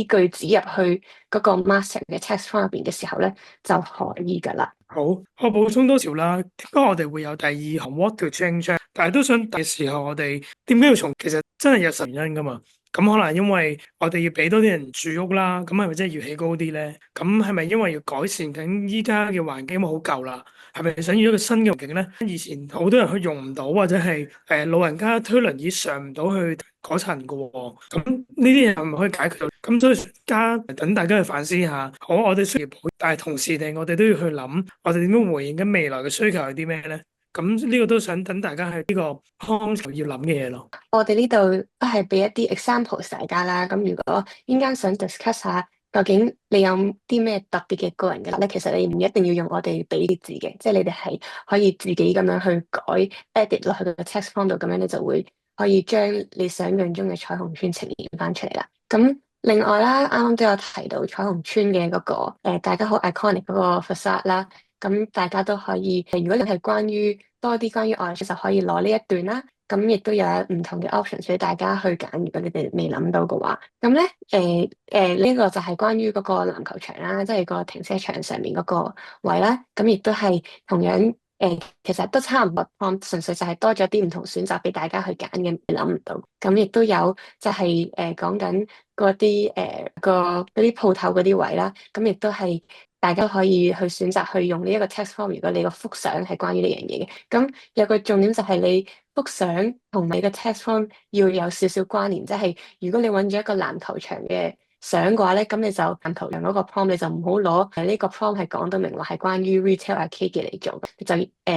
句子入去嗰個 master 嘅 text prompt 入邊嘅時候咧，就可以噶啦。好，我補充多條啦。點解我哋會有第二行 what to change？但係都想嘅時候，我哋點解要從？其實真係有實原因噶嘛。咁可能因為我哋要俾多啲人住屋啦，咁係咪真係要起高啲咧？咁係咪因為要改善緊依家嘅環境，因為好舊啦？係咪想要一個新嘅環境咧？以前好多人去用唔到，或者係老人家推輪椅上唔到去嗰層嘅喎。咁呢啲嘢係咪可以解決到？咁所以等大家去反思下。好，我哋需要，但係同時地，我哋都要去諗，我哋點樣回應緊未來嘅需求係啲咩咧？咁呢個都想等大家喺呢個康要諗嘅嘢咯。我哋呢度都係俾一啲 examples 大家啦。咁如果邊間想 discuss 下，究竟你有啲咩特別嘅個人嘅咧？其實你唔一定要用我哋俾啲字嘅，即係你哋係可以自己咁樣去改 edit 落去個 text form 度，咁樣你就會可以將你想象中嘅彩虹村呈現翻出嚟啦。咁另外啦，啱啱都有提到彩虹村嘅嗰個大家好 iconic 嗰個 facade 啦。咁大家都可以，如果你係多啲關於愛，就可以攞呢一段啦。咁亦都有唔同嘅 options 俾大家去揀。如果你哋未諗到嘅話，咁咧呢個就係關於嗰個籃球場啦，即係個停車場上面嗰個位啦。咁亦都係同樣其實都差唔多，純粹就係多咗啲唔同選擇俾大家去揀嘅，你諗唔到。咁亦都有就係講緊嗰啲鋪頭嗰啲位啦。咁亦都係大家可以去選擇去用呢一個 text form。如果你個幅相係關於呢樣嘢嘅，咁有個重點就係你幅相同你嘅 text form 要有少少關聯。即係如果你揾咗一個籃球場嘅相嘅話咧，咁你就籃球場嗰個 prompt 你就唔好攞呢個 prompt 係講到明話係關於 retail arcade 嘅嚟做，你就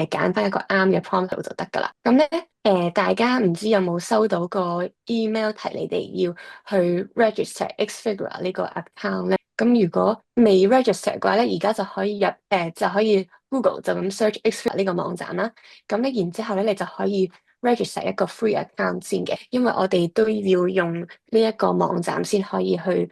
揀翻一個啱嘅 prompt 就得噶啦。咁咧大家唔知有冇收到個 email 提你哋要去 register Xfigure 呢個 account 咧？咁如果未 register 嘅話咧，而家就可以就可以 Google 就咁 search Xfigure 呢個網站啦。咁咧然之後咧，你就可以 register 一個 free account 先嘅，因為我哋都要用呢一個網站先可以去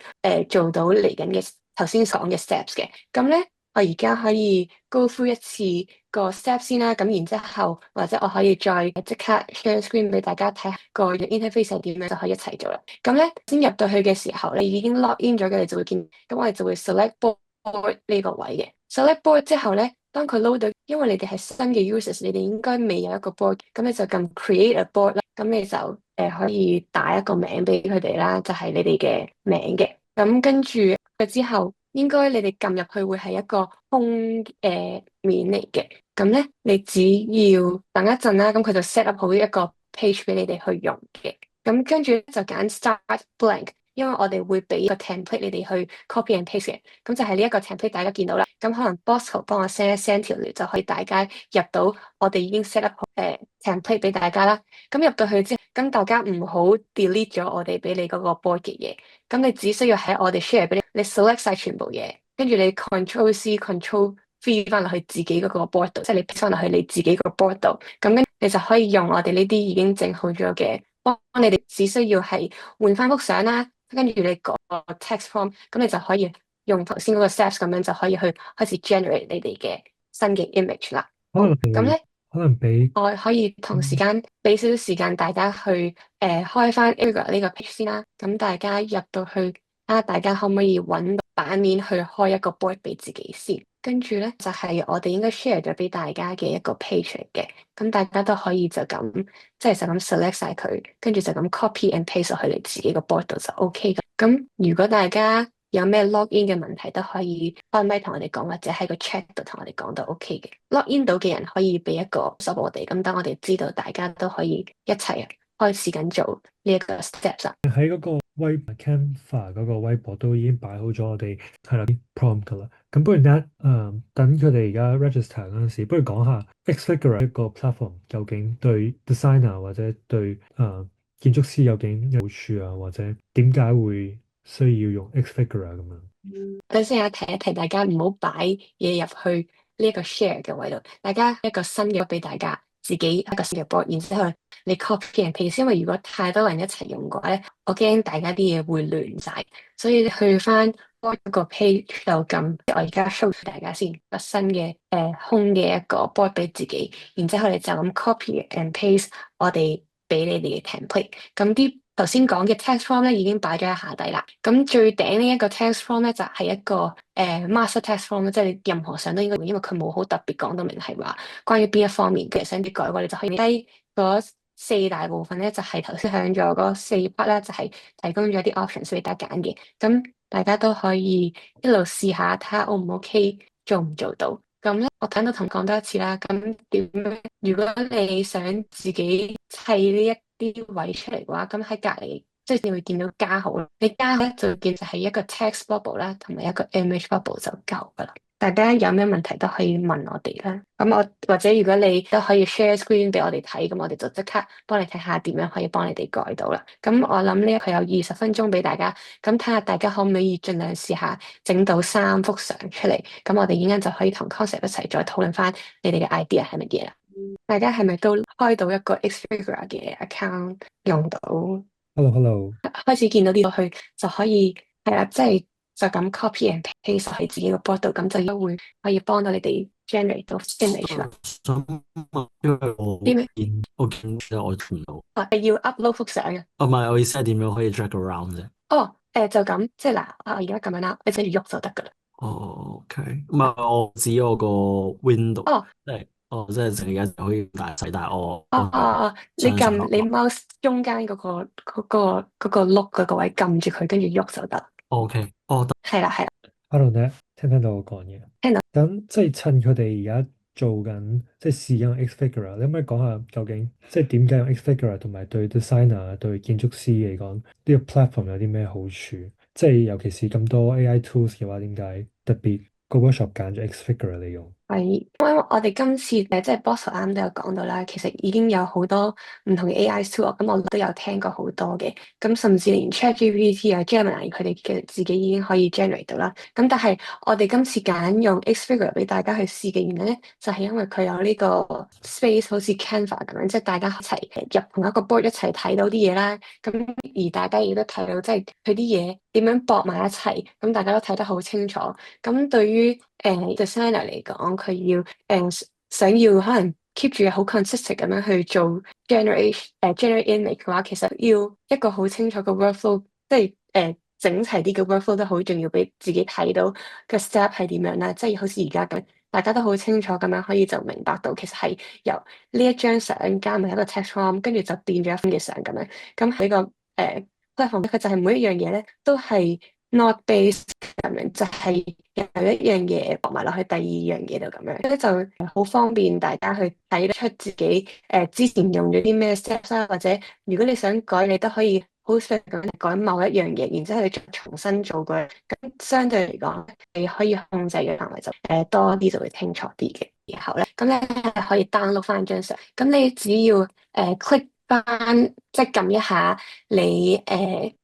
做到嚟緊嘅頭先講嘅 steps 嘅。咁咧，我而家可以 go through 一次個 step 先啦。咁然之後，或者我可以再即刻 share screen 俾大家睇下個 interface 係點樣，就可以一齊做啦。咁咧，先入到去嘅時候，你已經 log in 咗嘅，你就會見，咁我哋就會 select board 呢個位嘅。select board 之後咧，當佢 load 到，因為你哋係新嘅 users，你哋應該未有一個 board，咁你就撳 create a board 啦。咁你就可以打一個名俾佢哋啦，就係你哋嘅名嘅。咁跟住之後，應該你哋撳入去會係一個空面嚟嘅。咁咧，你只要等一陣啦，咁佢就 set up 好一個 page 俾你哋去用嘅。咁跟住就揀 start blank。因為我哋會俾個 template 你哋去 copy and paste 嘅，咁就係呢一個 template 大家見到啦。咁可能 Bosco 幫我 send 條 link 就可以大家入到我哋已經 set up template 俾大家啦。咁入到去之後，咁大家唔好 delete 咗我哋俾你嗰個 board 嘅嘢。咁你只需要喺我哋 share 俾你 select 晒全部嘢，跟住你 control C control V 翻落去自己嗰個 board 度，即係你 paste 翻落去你自己個 board 度。咁跟你就可以用我哋呢啲已經整好咗嘅，幫你哋只需要係換翻幅相啦。跟住你個 text form，咁你就可以用頭先嗰個 steps 咁樣就可以去開始 generate 你哋嘅新嘅 image 啦。咁咧，可能俾我可以同時間俾少少時間大家去開翻 Xfigure 呢個 page 先啦。咁大家入到去睇下，大家可唔可以揾到版面去開一個 board 俾自己先？跟住咧就係我哋應該 share 咗俾大家嘅一個 page 嚟嘅。咁大家都可以就咁，即係就咁 select 晒佢，跟住就咁 copy and paste 落去你自己個 board 度就 OK 嘅。咁如果大家有咩 log in 嘅問題，都可以開咪同我哋講，或者喺個 chat 度同我哋講都 OK 嘅。log in 到嘅人可以俾一個 stop 我哋，咁等我哋知道大家都可以一齊開始緊做呢一個 steps 啦。喺嗰個Canva 嗰個微博都已經擺好咗我哋係啦 prompt 噶啦。咁不如等佢哋而家 register 嗰陣時，不如講下 Xfigure 一個 platform 究竟對 designer 或者對建築師有幾有好處啊，或者點解會需要用 Xfigure 咁樣？等先提一提大家唔好擺嘢入去呢一個 share 嘅位度，大家一個新嘅俾大家自己一個新嘅 board，然之後你 copy and paste，因為如果太多人一齊用嘅話咧，我驚大家啲嘢會亂晒，所以去翻 board 個 page 就撳，我而家 show 大家先個新嘅空嘅一個 board 俾自己，然之後你就咁 copy and paste 我哋俾你哋嘅 template，咁啲頭先講嘅 text form 咧已經擺咗喺下底啦。咁最頂呢一個 text form 咧就係一個master text form，即係你任何相都應該用，因為佢冇好特別講到明係話關於邊一方面嘅想啲改嘅話，你就可以低嗰四大部分咧，就係頭先響咗嗰四 part 咧，就係提供咗啲 options 俾大家揀嘅。咁大家都可以一路試下，睇下 O 唔 OK，做唔做到。咁咧，我等到同講多一次啦。咁點樣？如果你想自己砌呢一啲位出嚟嘅話，咁喺隔離，即係你會見到加號啦。你加號咧就見就係一個 text bubble 啦，同埋一個 image bubble 就夠噶啦。大家有咩問題都可以問我哋啦。咁我或者如果你都可以 share screen 俾我哋睇，咁我哋就即刻幫你睇下點樣可以幫你哋改到啦。咁我諗呢一佢有20分鐘俾大家，咁睇下大家可唔可以盡量試下整到3幅相出嚟。咁我哋依家就可以同 concept 一齊再討論翻你哋嘅 idea 係乜嘢啦。大家係咪都開到一個 Xfigure 嘅 account 用到？ Hello，開始見到呢個去就可以係啦，即係就咁 copy and paste 喺自己個 board 度，咁就應該會可以幫到你哋 generate 到 image 啦。想問，因為啲咩？我見我見唔到。係要 upload 幅相嘅。唔係，我意思係點樣可以 drag around 啫？哦，就咁，即係嗱，我而家咁樣啦，你只要喐就得噶啦。哦，OK，唔係我指我個 window，哦，即係成日可以大細，但係你撳你 mouse 中間嗰個碌嗰個位撳住佢，跟住喐就得。OK，係啦。 Hello 咧，聽唔聽到我講嘢？聽到。咁即係趁佢哋而家做緊，即係試緊用 Xfigure，你可唔可以講下究竟即係點解用 Xfigure 同埋對 designer 對建築師嚟講呢個 platform 有啲咩好處？即係尤其是咁多 AI tools 嘅話，點解特別個 workshop 揀咗 Xfigure 嚟用？係，因為我哋今次即係 Bosco 啱都有講到啦，其實已經有好多唔同嘅 AI tool，咁我都有聽過好多嘅，咁甚至連 ChatGPT 啊、Gemini 佢哋嘅自己已經可以 generate 到啦。咁但係我哋今次揀用 Xfigure 俾大家去試嘅原因咧，就係因為佢有呢個 space 好似 Canva 咁樣，即係大家一齊入同一個 board 一齊睇到啲嘢啦。咁而大家亦都睇到即係佢啲嘢點樣駁埋一齊，咁大家都睇得好清楚。咁對於designer 嚟講，佢要想要可能 keep 住好 consistent 咁樣去做 generate image 嘅話，其實要一個好清楚嘅 workflow，即係整齊啲嘅 workflow 都好重要，俾自己睇到個 step 係點樣啦。即係好似而家咁，大家都好清楚咁樣可以就明白到，其實係由呢一張相加埋一個 text form，跟住就變咗一幅嘅相咁樣。咁喺個platform 佢就係每一樣嘢咧都係 not based 咁樣，就係由一樣嘢駁埋落去第二樣嘢度咁樣，咧就好方便大家去睇得出自己之前用咗啲咩 steps 啦，或者如果你想改，你都可以好 specific 咁改某一樣嘢，然之後你再重新做過，咁相對嚟講，你可以控制嘅範圍就多啲，就會清楚啲嘅。然後咧，咁咧可以 download 翻張相，咁你只要click 翻，即係撳一下你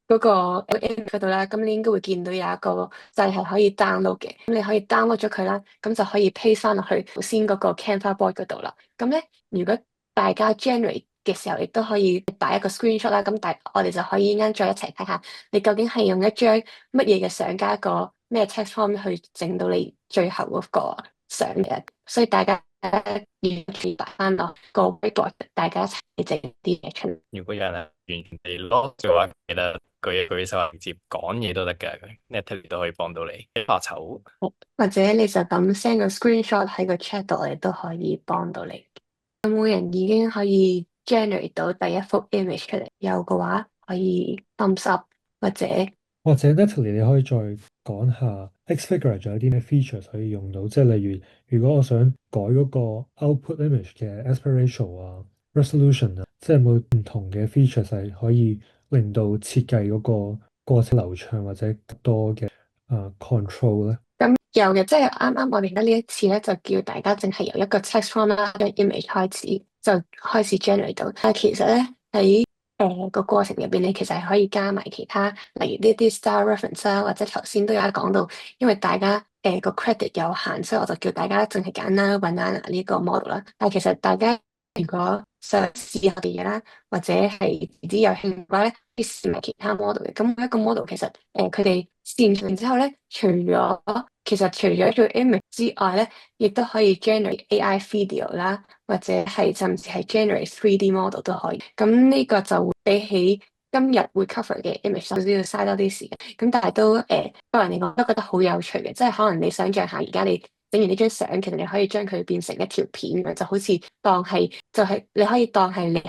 嗰個 image 嗰度啦，咁你應該會見到有一個掣係可以 download 嘅，咁你可以 download 咗佢啦，咁就可以 paste 翻落去頭先嗰個 Canva board 嗰度啦。咁咧，如果大家 generate 嘅時候，亦都可以擺一個 screenshot 啦，咁我哋就可以啱再一齊睇下，你究竟係用一張乜嘢嘅相加一個咩 text form 去整到你最後嗰個相嘅，所以大家要擺翻落個 whiteboard，大家一齊整啲嘢出嚟。如果有人係完全地 lost 嘅話，記得舉一舉手直接講嘢都得嘅，Natalie 都可以幫到你。怕醜，或者你就咁 send 個 screenshot 喺個 chat 度，我哋都可以幫到你。有冇人已經可以 generate 到第一幅 image 出嚟？有嘅話可以 thumbs up，或者 Natalie 你可以再講下 Xfigure 仲有啲咩 features 可以用到？即係例如，如果我想改嗰個 output image 嘅 aspect ratio 啊、resolution 啊，即係有冇唔同嘅 features 係可以令到設計嗰個過程流暢或者多嘅control 咧？咁有嘅，即係啱啱我哋而家呢一次咧，就叫大家淨係由一個 text form 啦，嘅 image 開始就開始 generate 到。但係其實咧喺個過程入邊咧，其實係可以加埋其他，例如呢啲 style reference 啦，或者頭先都有講到，因為大家個 credit 有限，所以我就叫大家淨係揀啦 banana 呢個 model 啦。但係其實大家如果想試下嘅嘢啦，或者係自己有興趣嘅話咧，可以試埋其他 model 嘅。咁每一個 model 其實佢哋試完之後咧，除咗做 image 之外咧，亦都可以 generate AI video 啦，或者係甚至係 generate 3D model 都可以。咁呢個就會比起今日會 cover 嘅 image 少少要嘥多啲時間。咁但係都個人嚟講都覺得好有趣嘅，即係可能你想象下，而家你整完呢張相，其實你可以將佢變成一條片，就好似當係你可以當係你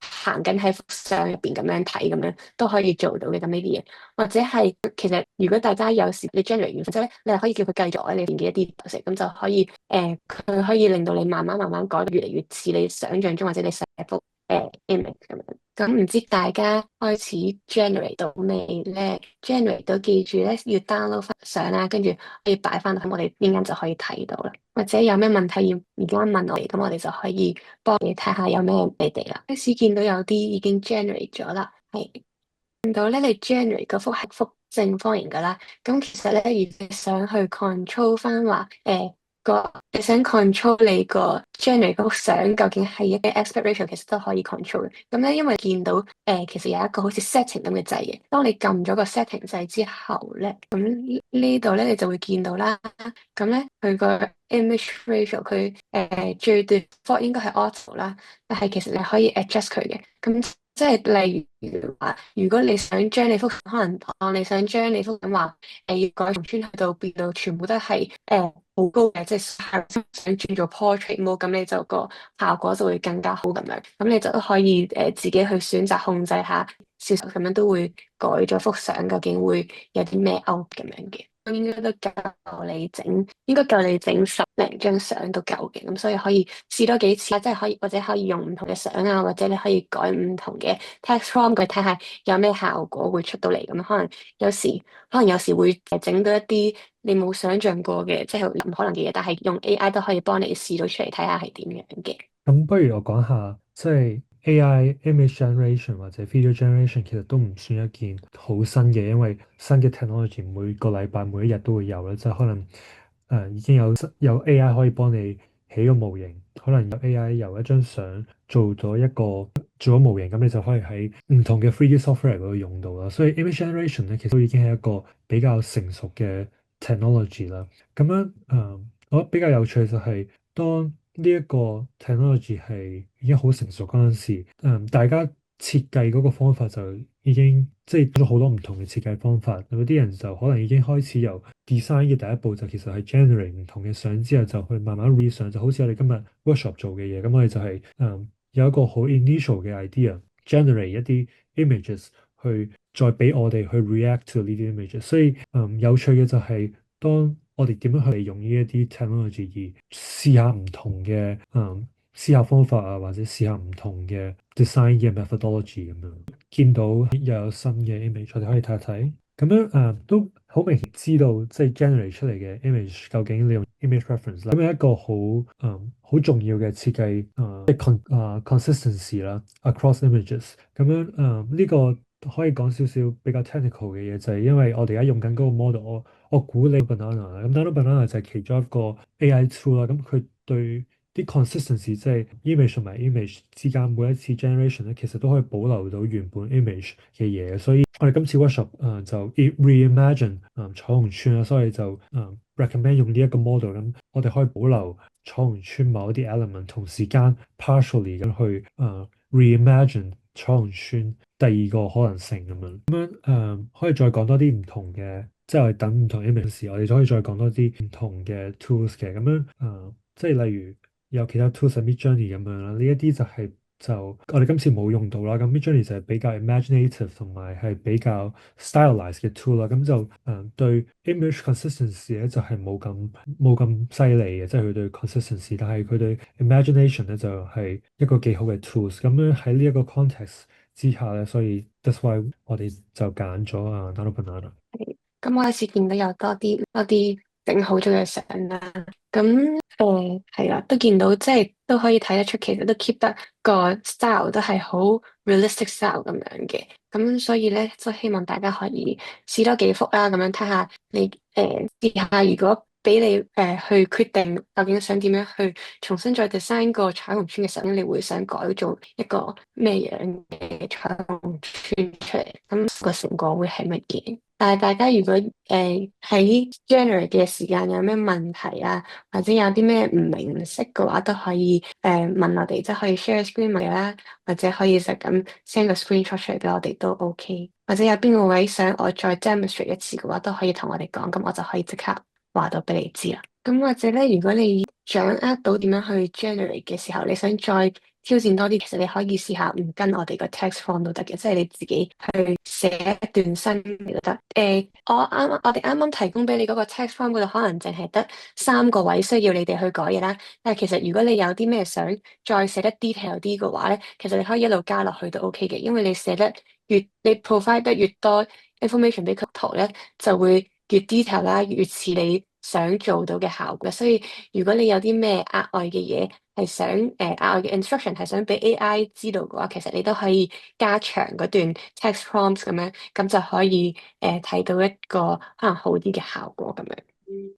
行緊喺幅相入邊咁樣睇，咁樣都可以做到嘅。咁呢啲嘢，或者係其實如果大家有時你 generate 完之後咧，你係可以叫佢繼續喺你邊嘅一啲特色，咁就可以佢可以令到你慢慢改得越嚟越似你想象中或者你寫幅image 咁樣。咁唔知大家開始 generate 到未咧？generate 到記住咧要 download 翻相啦，跟住可以擺翻落去，我哋邊間就可以睇到啦。或者有咩問題要而家問我哋，咁我哋就可以幫你睇下有咩你哋啦。開始見到有啲已經 generate 咗啦，係見到咧你 generate 嗰幅係幅正方形噶啦。咁其實咧，如果你想去 control 翻話你想 control 你個 generate 嗰幅相究竟係一個 aspect ratio，其實都可以 control 嘅。咁咧，因為見到其實有一個好似 setting 咁嘅掣嘅。當你撳咗個 setting 掣之後咧，咁呢度咧你就會見到啦。咁咧佢個 image ratio 佢最 default 應該係 auto 啦，但係其實你可以 adjust 佢嘅。咁即係例如話，如果你想將你幅可能你想將你幅相話要改從村去到變到全部都係好高嘅，即係想轉做 portrait mode，咁你就個效果就會更加好咁樣。咁你就都可以自己去選擇控制下，少少咁樣都會改咗幅相，究竟會有啲咩 out 咁樣嘅。應該都夠你整，應該夠你整10零張相都夠嘅。咁所以可以試多幾次，即係可以或者可以用唔同嘅相啊，或者你可以改唔同嘅 text prompt 佢睇下有咩效果會出到嚟。咁可能有時會整到一啲你冇想象過嘅，即係唔可能嘅嘢，但係用 AI 都可以幫你試到出嚟睇下係點樣嘅。咁不如我講下，即係 AI image generation 或者 video generation 其實都唔算一件好新嘅，因為新嘅 technology 每個禮拜每一日都會有啦，即係可能已經有 AI 可以幫你起個模型，可能有 AI 由一張相做咗模型，咁你就可以喺唔同嘅 3D software 嗰度用到啦。所以 image generation 咧其實都已經係一個比較成熟嘅 technology 啦。咁樣我覺得比較有趣嘅就係當呢一個 technology 係已經好成熟嗰陣時，大家設計嗰個方法就已經即係咗好多唔同嘅設計方法。有啲人就可能已經開始由 design 嘅第一步就其實係 generate 唔同嘅相之後就去慢慢 re 相，就好似我哋今日 workshop 做嘅嘢。咁我哋就係有一個好 initial 嘅 idea，generate 一啲 images 去再俾我哋去 react to 呢啲 images。所以有趣嘅就係當我哋點樣去利用呢一啲 technology 而試下唔同嘅思考方法啊，或者試下唔同嘅 design 嘅 methodology 咁樣，見到又有新嘅 image，我哋可以睇一睇。咁樣都好明顯知道，即係 generate 出嚟嘅 image 究竟你用 image reference 啦，咁有一個好重要嘅設計即係consistency 啦，across images。咁樣呢個可以講少少比較 technical 嘅嘢，就係因為我哋而家用緊嗰個 model，我估你 banana 啦，咁 banana 就係其中一個 AI tool 啦，咁佢對啲 consistency 即係 image 同埋 image 之間每一次 generation 咧，其實都可以保留到原本 image 嘅嘢，所以我哋今次 workshop 就 reimagine 彩虹村啦，所以就recommend 用呢一個 model，咁我哋可以保留彩虹村某一啲 element，同時間 partially 咁去reimagine 彩虹村第二個可能性咁樣，可以再講多啲唔同嘅，即係我哋等唔同 image 時，我哋就可以再講多啲唔同嘅 tools 嘅，咁樣即係例如有其他 tools 係 Midjourney 咁樣啦，呢一啲就我哋今次冇用到啦。咁 Midjourney 就係比較 imaginative 同埋係比較 stylized 嘅 tool 啦。咁就對 image consistency 咧就係冇咁犀利嘅，即係佢對 consistency，但係佢對 imagination 咧就係一個幾好嘅 tools。咁樣喺呢一個 context 之下咧，所以 that's why 我哋就揀咗Nano Banana。咁我開始見到有多啲整好咗嘅相啦。咁係啦，都見到即係都可以睇得出，其實都 keep 得個 style 都係好 realistic style 咁樣嘅。咁所以咧，都希望大家可以試多幾幅啦，咁樣睇下你試下，如果俾你去決定究竟想點樣去重新再 design 個彩虹村嘅時候，你會想改做一個咩樣嘅彩虹村出嚟？咁個成果會係乜嘢？但係大家如果喺 generate 嘅時間有咩問題啊，或者有啲咩唔明識嘅話，都可以問我哋，即係可以 share screen 嚟啦，或者可以就咁 send 個 screenshot 出嚟俾我哋都 OK。或者有邊個位想我再 demonstrate 一次嘅話，都可以同我哋講，咁我就可以即刻話到俾你知啦。咁或者咧，如果你掌握到點樣去 generate 嘅時候，你想再挑戰多啲，其實你可以試下唔跟我哋個 text form 都得嘅，即係你自己去寫一段新嘅都得。我哋啱啱提供俾你嗰個 text form 嗰度，可能淨係得3個位需要你哋去改嘢啦。但係其實如果你有啲咩想再寫得 detail 啲嘅話咧，其實你可以一路加落去都 OK 嘅，因為你寫得你 provide 得越多 information 俾佢圖咧，就會越 detail 啦，越似你想做到嘅效果。所以如果你有啲咩額外嘅嘢係想額外嘅 instruction 係想俾 AI 知道嘅話，其實你都可以加長嗰段 text prompts 咁樣，咁就可以睇到一個可能好啲嘅效果咁樣。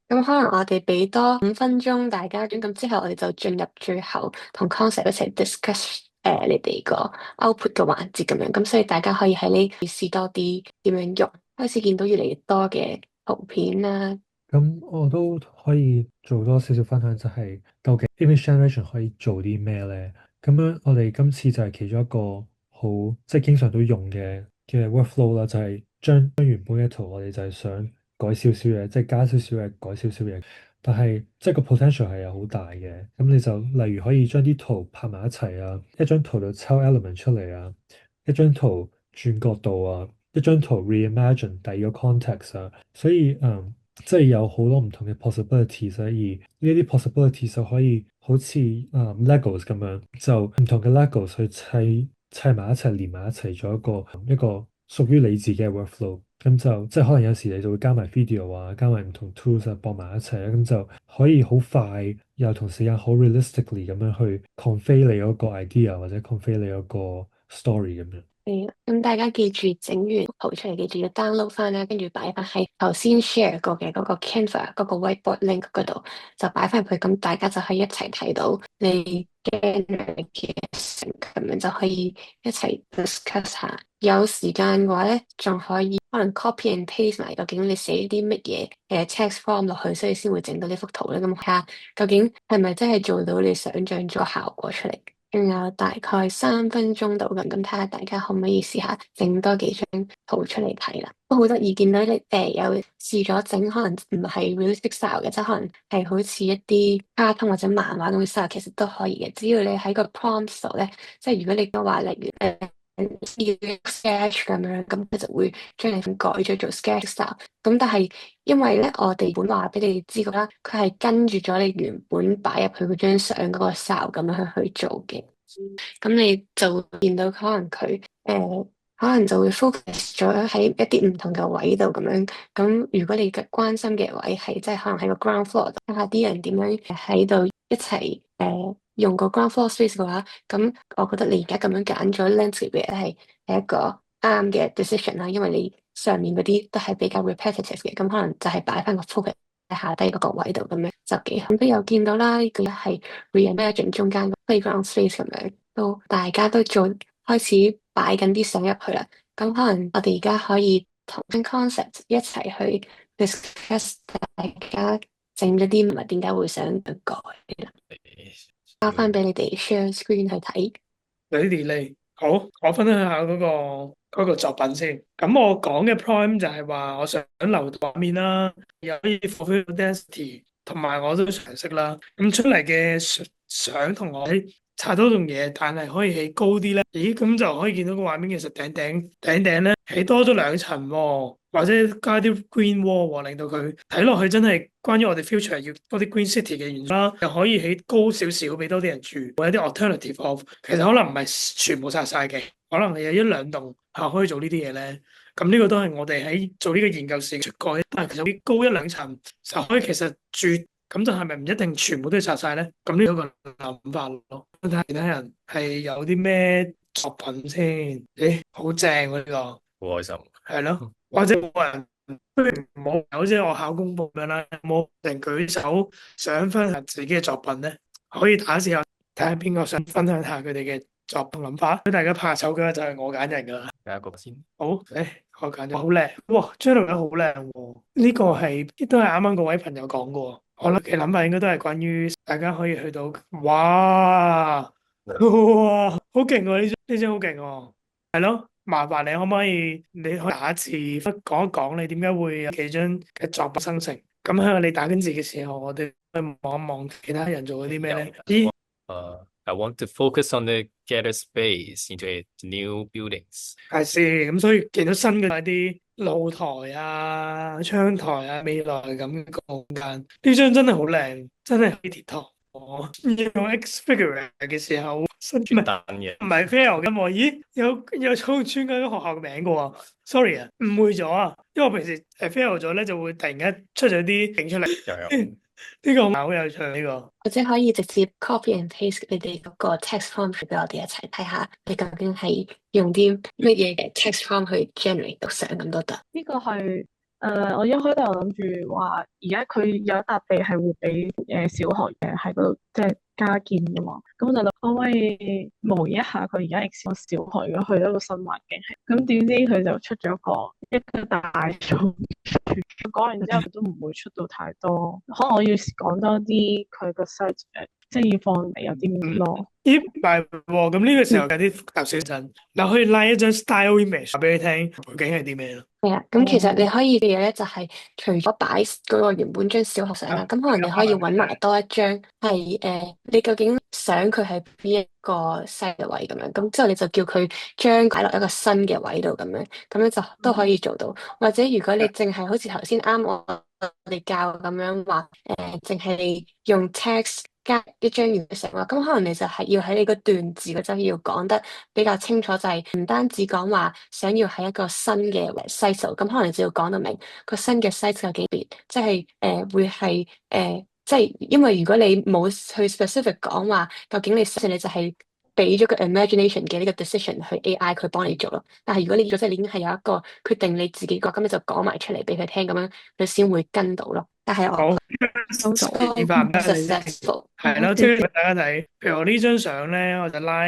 咁可能我哋俾多5分鐘大家，咁之後我哋就進入最後同 concept 一齊 discuss 你哋個 output 嘅環節咁樣。咁所以大家可以喺呢試多啲點樣用，開始見到越嚟越多嘅圖片啦。咁我都可以做多少少分享，就係究竟 image generation 可以做啲咩咧？咁樣我哋今次就係其中一個好即係經常都用嘅 workflow 啦，就係將原本嘅圖我哋就係想改少少嘢，即係加少少嘢，改少少嘢。但係即係個 potential 係有好大嘅。咁你就例如可以將啲圖拍埋一齊啊，一張圖就抽 element 出嚟啊，一張圖轉角度啊，一張圖 reimagine 第二個 context 啊，所以即係有好多唔同嘅 possibilities，所以呢啲 possibilities 就可以好似Legos 咁樣，就唔同嘅 Legos 去砌埋一齊，連埋一齊做一個屬於你自己嘅 workflow。咁就即係可能有時你就會加埋 video 啊，加埋唔同 tools 啊，駁埋一齊啊，咁就可以好快又同時間好 realistically 咁樣去 convey 你嗰個 idea 或者 convey 你嗰個 story 咁樣。係啊，咁大家記住整完圖出嚟，記住要 download 翻啦，跟住擺翻喺頭先 share 過嘅嗰個 Canva 嗰個 whiteboard link 嗰度，就擺翻入去，咁大家就可以一齊睇到你 generate 嘅成咁樣，就可以一齊 discuss 下。有時間嘅話咧，仲可以可能 copy and paste 埋究竟你寫啲乜嘢嘅 text form 落去，所以先會整到呢幅圖咧。咁睇下究竟係咪真係做到你想象咗效果出嚟？仲有大概3分鐘到咁，睇下大家可唔可以試下整多幾張圖出嚟睇啦。都好得意，見到你有試咗整，可能唔係 realistic style 嘅，即係可能係好似一啲卡通或者漫畫咁嘅 style，其實都可以嘅。只要你喺個 prompt 度咧，即係如果你都話例如要 sketch 咁樣，咁佢就會將你改咗做 sketch style。咁但係因為咧，我哋本話俾你知㗎啦，佢係跟住咗你原本擺入去嗰張相嗰個 style 咁樣去做嘅。咁你就會見到可能佢可能就會 focus 咗喺一啲唔同嘅位度咁樣。咁如果你嘅關心嘅位係即係可能喺個 ground floor 度，睇下啲人點樣喺度一齊用個 ground floor space 嘅話，咁我覺得你而家咁樣揀咗 landscape 嘅係一個啱嘅 decision 啦，因為你上面嗰啲都係比較 repetitive 嘅，咁可能就係擺翻個 focus 喺下低嗰個位度咁樣就幾好。咁都有見到啦，呢個係 reimagine 中間個 playground space 咁樣，都大家都開始擺緊啲相入去啦。咁可能我哋而家可以同 concept 一齊去 discuss 大家整咗啲唔係點解會想去改啦。交翻俾你哋 share screen 去睇。你好，我分享下嗰個作品先。咁我講嘅 prime 就係話，我想留畫面啦，又可以 fulfill density，同埋我都常識啦。咁出嚟嘅相同我差多種嘢，但係可以起高啲咧。咦，咁就可以見到個畫面其實頂咧起多咗2層喎，或者加啲 green wall 喎，令到佢睇落去真係關於我哋 future 要多啲 green city 嘅元素啦。又可以起高少少，俾多啲人住，或者啲 alternative of，其實可能唔係全部拆晒嘅，可能係有1-2棟係可以做呢啲嘢咧。咁呢個都係我哋喺做呢個研究時出過，但係其實高1-2層就可以其實住。咁就係咪唔一定全部都要拆晒咧？咁呢個諗法咯。睇下其他人係有啲咩作品先。誒，好正喎呢個，好開心。係咯，或者冇人不如唔好，好似我考公佈咁樣啦，冇人舉手想分享自己嘅作品咧，可以打字下睇下邊個想分享下佢哋嘅作品諗法。如果大家怕醜嘅話，就係我揀人噶啦。第一個先。好，我揀咗，好靚，哇，張圖好靚喎。呢個係都係啱啱嗰位朋友講過。我嘅諗法應該都係關於大家可以去到，哇，好勁喎！呢張好勁喎，係咯，麻煩你可唔可以打字講一講你點解會有幾張嘅作品生成？咁喺你打緊字嘅時候，我哋去望一望其他人做咗啲咩咧？咦， I want to focus on the gather space into a new buildings。係先，咁所以見到新嘅一啲露台啊、窗台啊，未來咁嘅空間，呢張真係好靚，真係鐵堂。我用 X figure 嘅時候，新唔係單嘅唔係 fail 嘅喎？咦，有倉村嗰間學校嘅名嘅喎？Sorry 啊，誤會咗啊，因為我平時fail 咗咧，就會突然間出咗啲景出嚟。又有呢個好有趣呢個。或者可以直接 copy and paste 你哋嗰個 text prompt 俾我哋一齊睇下，你究竟係用啲乜嘢嘅 text prompt 去 generate 到相咁都得。呢個係我一開頭諗住話，而家佢有一笪地係會俾小學嘅喺嗰度即係加建嘅嘛，咁我就諗可唔可以模擬一下佢而家 Excel 小學如果去到一個新環境，咁點知佢就出咗一個大數據，講完之後都唔會出到太多，可能我要講多啲佢個 site 即係要放嚟有啲咩咯。咦，唔係喎，咁呢個時候有啲複雜少陣，你可以拉一張 style image 話俾你聽，背景係啲咩咯？係啊，咁其實你可以嘅嘢咧，就係除咗擺嗰個原本張小學相啦，咁可能你可以揾埋多一張係你究竟想佢係邊一個 site 嘅位咁樣，咁之後你就叫佢將擺落一個新嘅位度咁樣就都可以做到。或者如果你淨係好似頭先啱我哋教咁樣話，淨係用 text 加一張原成啦，咁可能你就係要喺你個段字嗰陣要講得比較清楚，就係唔單止講話想要喺一個新嘅 site 度，咁可能你就要講到明個新嘅 site 有幾別，即係會係即係因為如果你冇去 specific 講話，究竟你就係俾咗個 imagination 嘅呢個 decision 去 AI 佢幫你做咯。但係如果你即係你已經係有一個決定你自己個，咁你就講埋出嚟俾佢聽，咁樣佢先會跟到咯。但係我收到，successful 係咯，即係俾大家睇。譬如我呢張相咧，我就拉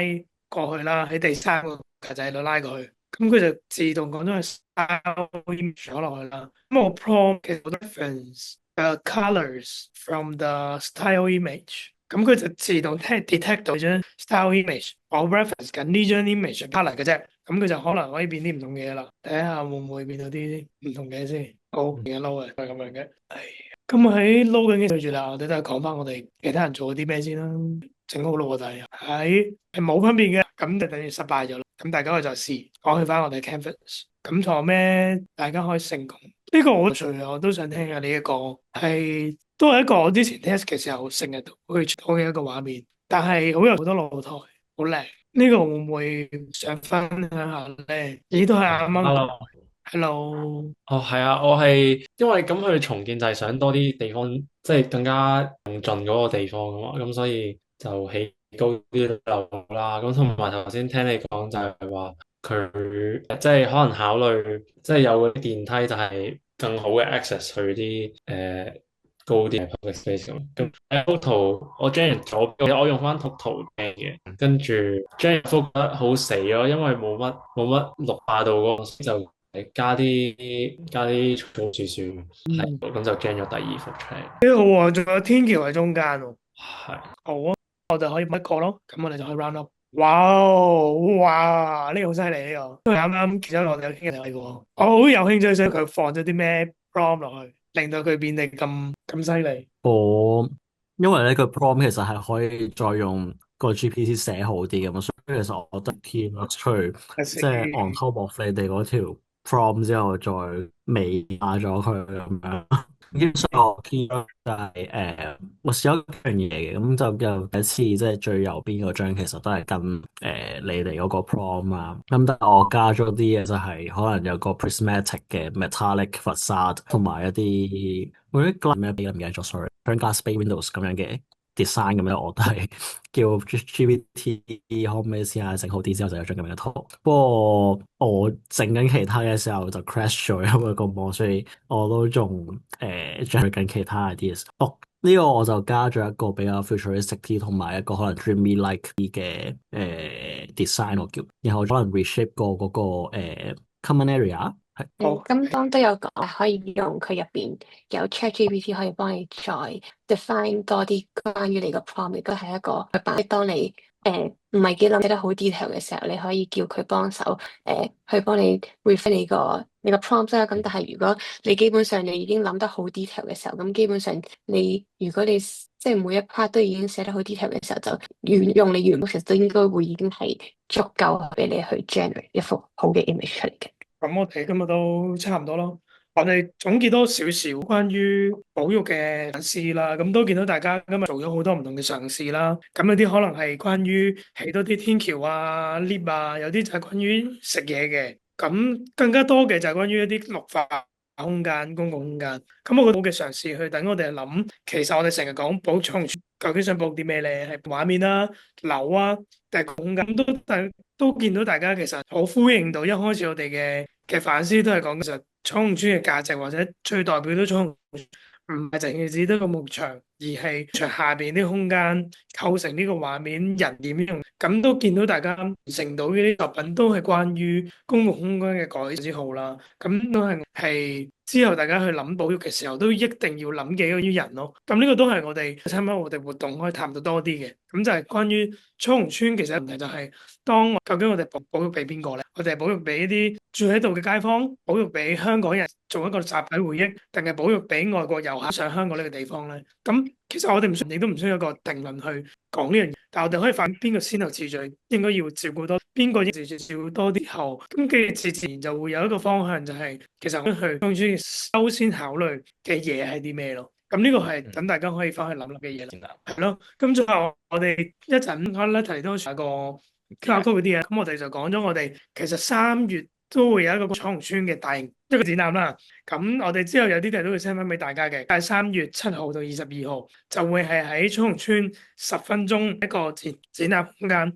過去啦，喺第三個格仔度拉過去，咁佢就自動講咗係 style image 咗落去啦。咁我 prompt 其實好多 reference colors from the style image，咁佢就自動 detect 到張 style image，我 reference 緊呢張 image color 嘅啫，咁佢就可能可以變啲唔同嘅嘢啦。睇下會唔會變到啲唔同嘅先。好，而家撈嘅係咁樣嘅。咁喺撈緊嘅對住啦，我哋都係講翻我哋其他人做咗啲咩先啦。整好咯，就係冇分別嘅，咁就等於失敗咗啦。咁大家可以再試，講去翻我哋 canvas。咁錯咩？大家可以成功。呢個我除我都想聽下呢一個係都係一個我之前 test 嘅時候成日都會出到嘅一個畫面，但係好有好多露台，好靚。呢個會唔會想分享下咧？咦，都係啱啱。Hello， 哦，係啊，我係因為咁佢重建就係想多啲地方，即係更加用盡嗰個地方噶嘛，咁所以就起高啲樓啦。咁同埋頭先聽你講就係話佢即係可能考慮即係有嗰啲電梯就係更好嘅 access 去啲高啲嘅 public space 咁。咁幅圖我將完左邊，我用翻幅圖嘅，跟住將幅覺得好死咯，因為冇乜綠化到嗰個就。加啲草樹樹，係咁就 gen 咗第二幅出嚟。幾好喎，仲有天橋喺中間喎。係。好啊，我就可以一個咯，咁我哋就可以 round up。哇，呢個好犀利呢個，都係啱啱其中我哋有傾嘅嚟嘅喎。我好有興趣，想佢放咗啲咩 prompt 落去，令到佢變得咁犀利。因為咧個 prompt 其實係可以再用個 GPT 寫好啲嘅嘛，所以其實我覺得 key 出去即係 on top of 你哋嗰條 prompt 之後再美化咗佢咁樣。基本上我 key 就係我試咗一樣嘢嘅，咁就有第一次即係最右邊嗰張其實都係跟你哋嗰個 prompt 啊，咁但係我加咗啲嘢就係可能有個 prismatic 嘅 metallic facade 同埋一啲嗰啲 glass 咩唔記得咗 sorry， glass bay windows 咁樣嘅 design 咁樣，我都係叫 GPT 可唔可以試下整好啲之後就有張咁樣嘅圖。不過我整緊其他嘅時候就 crash 咗，因為個網，所以我都仲做緊其他 ideas。呢個我就加咗一個比較 futuristic 啲，同埋一個可能 dreamy like 啲嘅design 我叫，然後可能 reshape 過嗰個common area。咁當都有講可以用佢入邊有 ChatGPT 可以幫你再 define 多啲關於你個 prompt，亦都係一個當你唔係幾諗得好 detail 嘅時候，你可以叫佢幫手去幫你 refine 你個 prompt 啦。咁但係如果你基本上你已經諗得好 detail 嘅時候，咁基本上如果你即係每一 part 都已經寫得好 detail 嘅時候，就用你原本其實都應該會已經係足夠俾你去 generate 一幅好嘅 image 出嚟嘅。咁我哋今日都差唔多咯。我哋總結多少少關於保育嘅嘗試啦，咁都見到大家今日做咗好多唔同嘅嘗試啦。咁有啲可能係關於起多啲天橋啊、lift 啊，有啲就係關於食嘢嘅。咁更加多嘅就係關於一啲綠化空間、公共空間。咁我覺得好嘅嘗試去等我哋諗，其實我哋成日講保育長處，究竟想保育啲咩咧？係畫面啦、樓啊，定係空間都見到大家其實好呼應到一開始我哋嘅反思都係講其實彩虹村嘅價值或者最代表到彩虹村唔係淨係只得個幕牆，而係牆下邊啲空間構成呢個畫面，人點用，咁都見到大家完成到呢啲作品都係關於公共空間嘅改善之好啦。咁都係之後大家去諗保育嘅時候，都一定要諗嘅關於人咯。咁呢個都係我哋參加我哋活動可以談到多啲嘅。咁就係關於彩虹村，其實問題就係究竟我哋保育俾邊個咧？我哋係保育俾一啲住喺度嘅街坊，保育俾香港人做一個集體回憶，定係保育俾外國遊客上香港呢個地方咧？咁其實我哋亦都唔需要一個定論去講呢樣嘢，但係我哋可以反邊個先後次序應該要照顧多，邊個要照顧多啲後，咁跟住自然就會有一個方向，就係其實去彩虹村優先考慮嘅嘢係啲咩咯？咁呢個係等大家可以翻去諗諗嘅嘢啦，係咯。咁最後我哋一陣可能提多一個 QR code 嗰啲嘢，咁我哋就講咗我哋其實3月都會有一個彩虹村嘅大型一個展覽啦。咁我哋之後有啲嘢都會 send 翻俾大家嘅，但係3月7號到22號就會係喺彩虹村10分鐘一個展覽空間，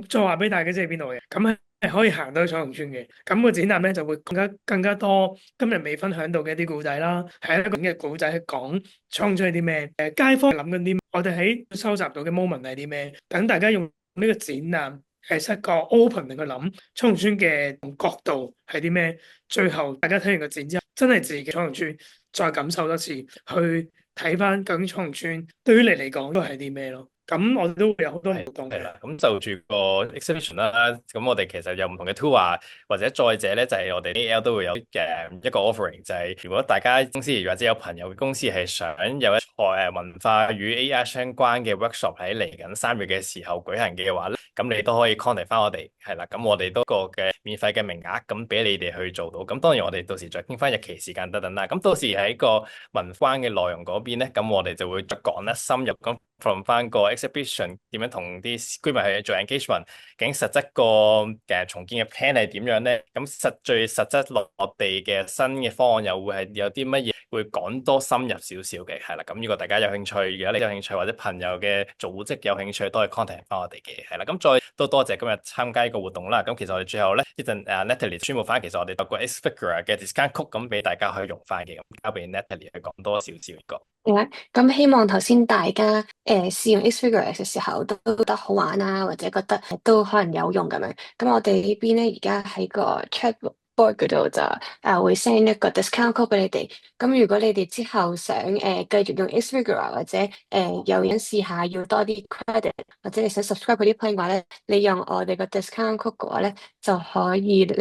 再話俾大家知係邊度嘅。咁係可以行到彩虹村嘅。咁個展覽咧就會更加多今日未分享到嘅一啲故仔啦，係一個嘅故仔去講彩虹村係啲咩，街坊諗緊啲，我哋喺收集到嘅 moment 係啲咩，等大家用呢個展覽係一個 open 嚟去諗彩虹村嘅角度係啲咩，最後大家睇完個展之後，真係自己彩虹村再感受多次，去睇翻究竟彩虹村對於你嚟講都係啲咩咯。咁我哋都會有好多活動係啦，咁就住個 exhibition 啦。咁我哋其實有唔同嘅 tour 啊，或者再者咧就係我哋 AL 都會有一個 offering，就係如果大家公司或者有朋友嘅公司係想有一個文化與 AI 相關嘅 workshop 喺嚟緊3月嘅時候舉行嘅話咧，咁你都可以 contact 翻我哋，係啦。咁我哋都個嘅免費嘅名額，咁俾你哋去做到。咁當然我哋到時再傾翻日期時間等等啦。咁到時喺個文關嘅內容嗰邊咧，咁我哋就會再講得深入咁。from 翻個 exhibition 點樣同啲居民去做 engagement，究竟實質個重建嘅 plan 係點樣咧？咁最實質落地嘅新嘅方案又會係有啲乜嘢？會講多深入少少嘅，係啦。咁如果大家有興趣，如果你有興趣或者朋友嘅組織有興趣，都可以 contact 翻我哋嘅，係啦。咁再都多謝今日參加呢個活動啦。咁其實我哋最後咧一陣Natalie 宣佈翻，其實我哋有個 Xfigure 嘅 discount code 咁俾大家可以用翻嘅，咁交俾 Natalie 去講多少少呢個。咁希望頭先大家試用 Xfigure 嘅時候都覺得好玩啊，或者覺得都可能有用咁樣。咁我哋呢邊咧而家喺個 chatboard 嗰度就會 send 一個 discount code 俾你哋。咁如果你哋之後想繼續用 Xfigure 或者有人試下要多啲 credit，或者你想 subscribe 嗰啲 plan 嘅話咧，你用我哋個 discount code 嘅話咧就可以就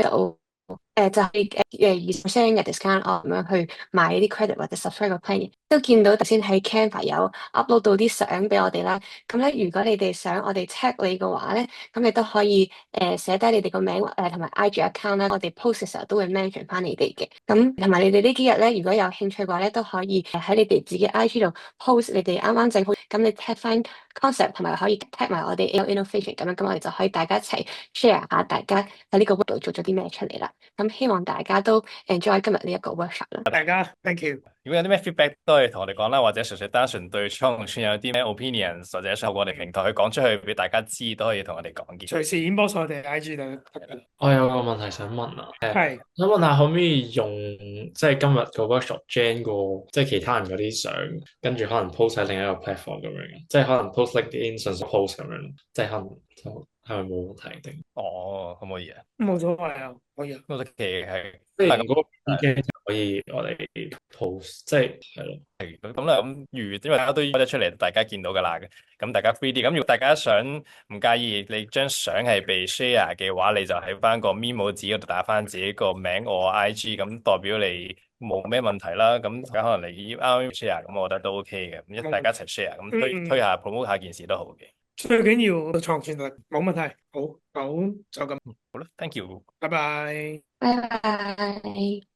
係20% 嘅 discount 咁樣去買啲 credit 或者 subscribe 個 plan。都見到頭先喺 Canva 有 upload 到啲相俾我哋啦。咁咧，如果你哋想我哋 tag 你嘅話咧，咁你都可以寫低你哋個名同埋 IG account 啦。我哋 post 嘅時候都會 mention 翻你哋嘅。咁同埋你哋呢幾日咧，如果有興趣嘅話咧，都可以喺你哋自己 IG 度 post 你哋啱啱整好。咁你 tag 翻 concept 同埋可以 tag 埋我哋 AL Innovation 咁樣，咁我哋就可以大家一齊 share 下大家喺呢個 work 度做咗啲咩出嚟啦。咁希望大家都 enjoy 今日呢一個 workshop 啦。大家 thank you。如果有啲咩 feedback 都可以同我哋講啦，或者純粹單純對彩虹村有啲咩 opinions，或者想透過我哋平台去講出去俾大家知，都可以同我哋講嘅。隨時 inbox 我哋 IG 度。我有個問題想問啊，係想問下可唔可以用即係今日個 workshop gen 個即係其他人嗰啲相，跟住可能 post 喺另一個 platform 咁樣嘅，即係可能 post LinkedIn 順手 post 咁樣，即係可能就係咪冇問題定？哦，可唔可以啊？冇所謂啊，可以啊。我覺得其實係即係如果已經就可以我哋 post，即係係咯。咁啦，咁因為大家都開得出嚟，大家見到噶啦。咁大家 free 啲。咁如果大家想唔介意你張相係被 share 嘅話，你就喺翻個 memo 紙嗰度打翻自己個名我 IG，咁代表你冇咩問題啦。咁大家可能你啱啱 share，咁我覺得都 OK 嘅。咁一大家一齊 share，咁推下 promote 下件事都好嘅。最緊要創傳力，冇問題。好，就咁。好啦，thank you。拜拜。拜拜。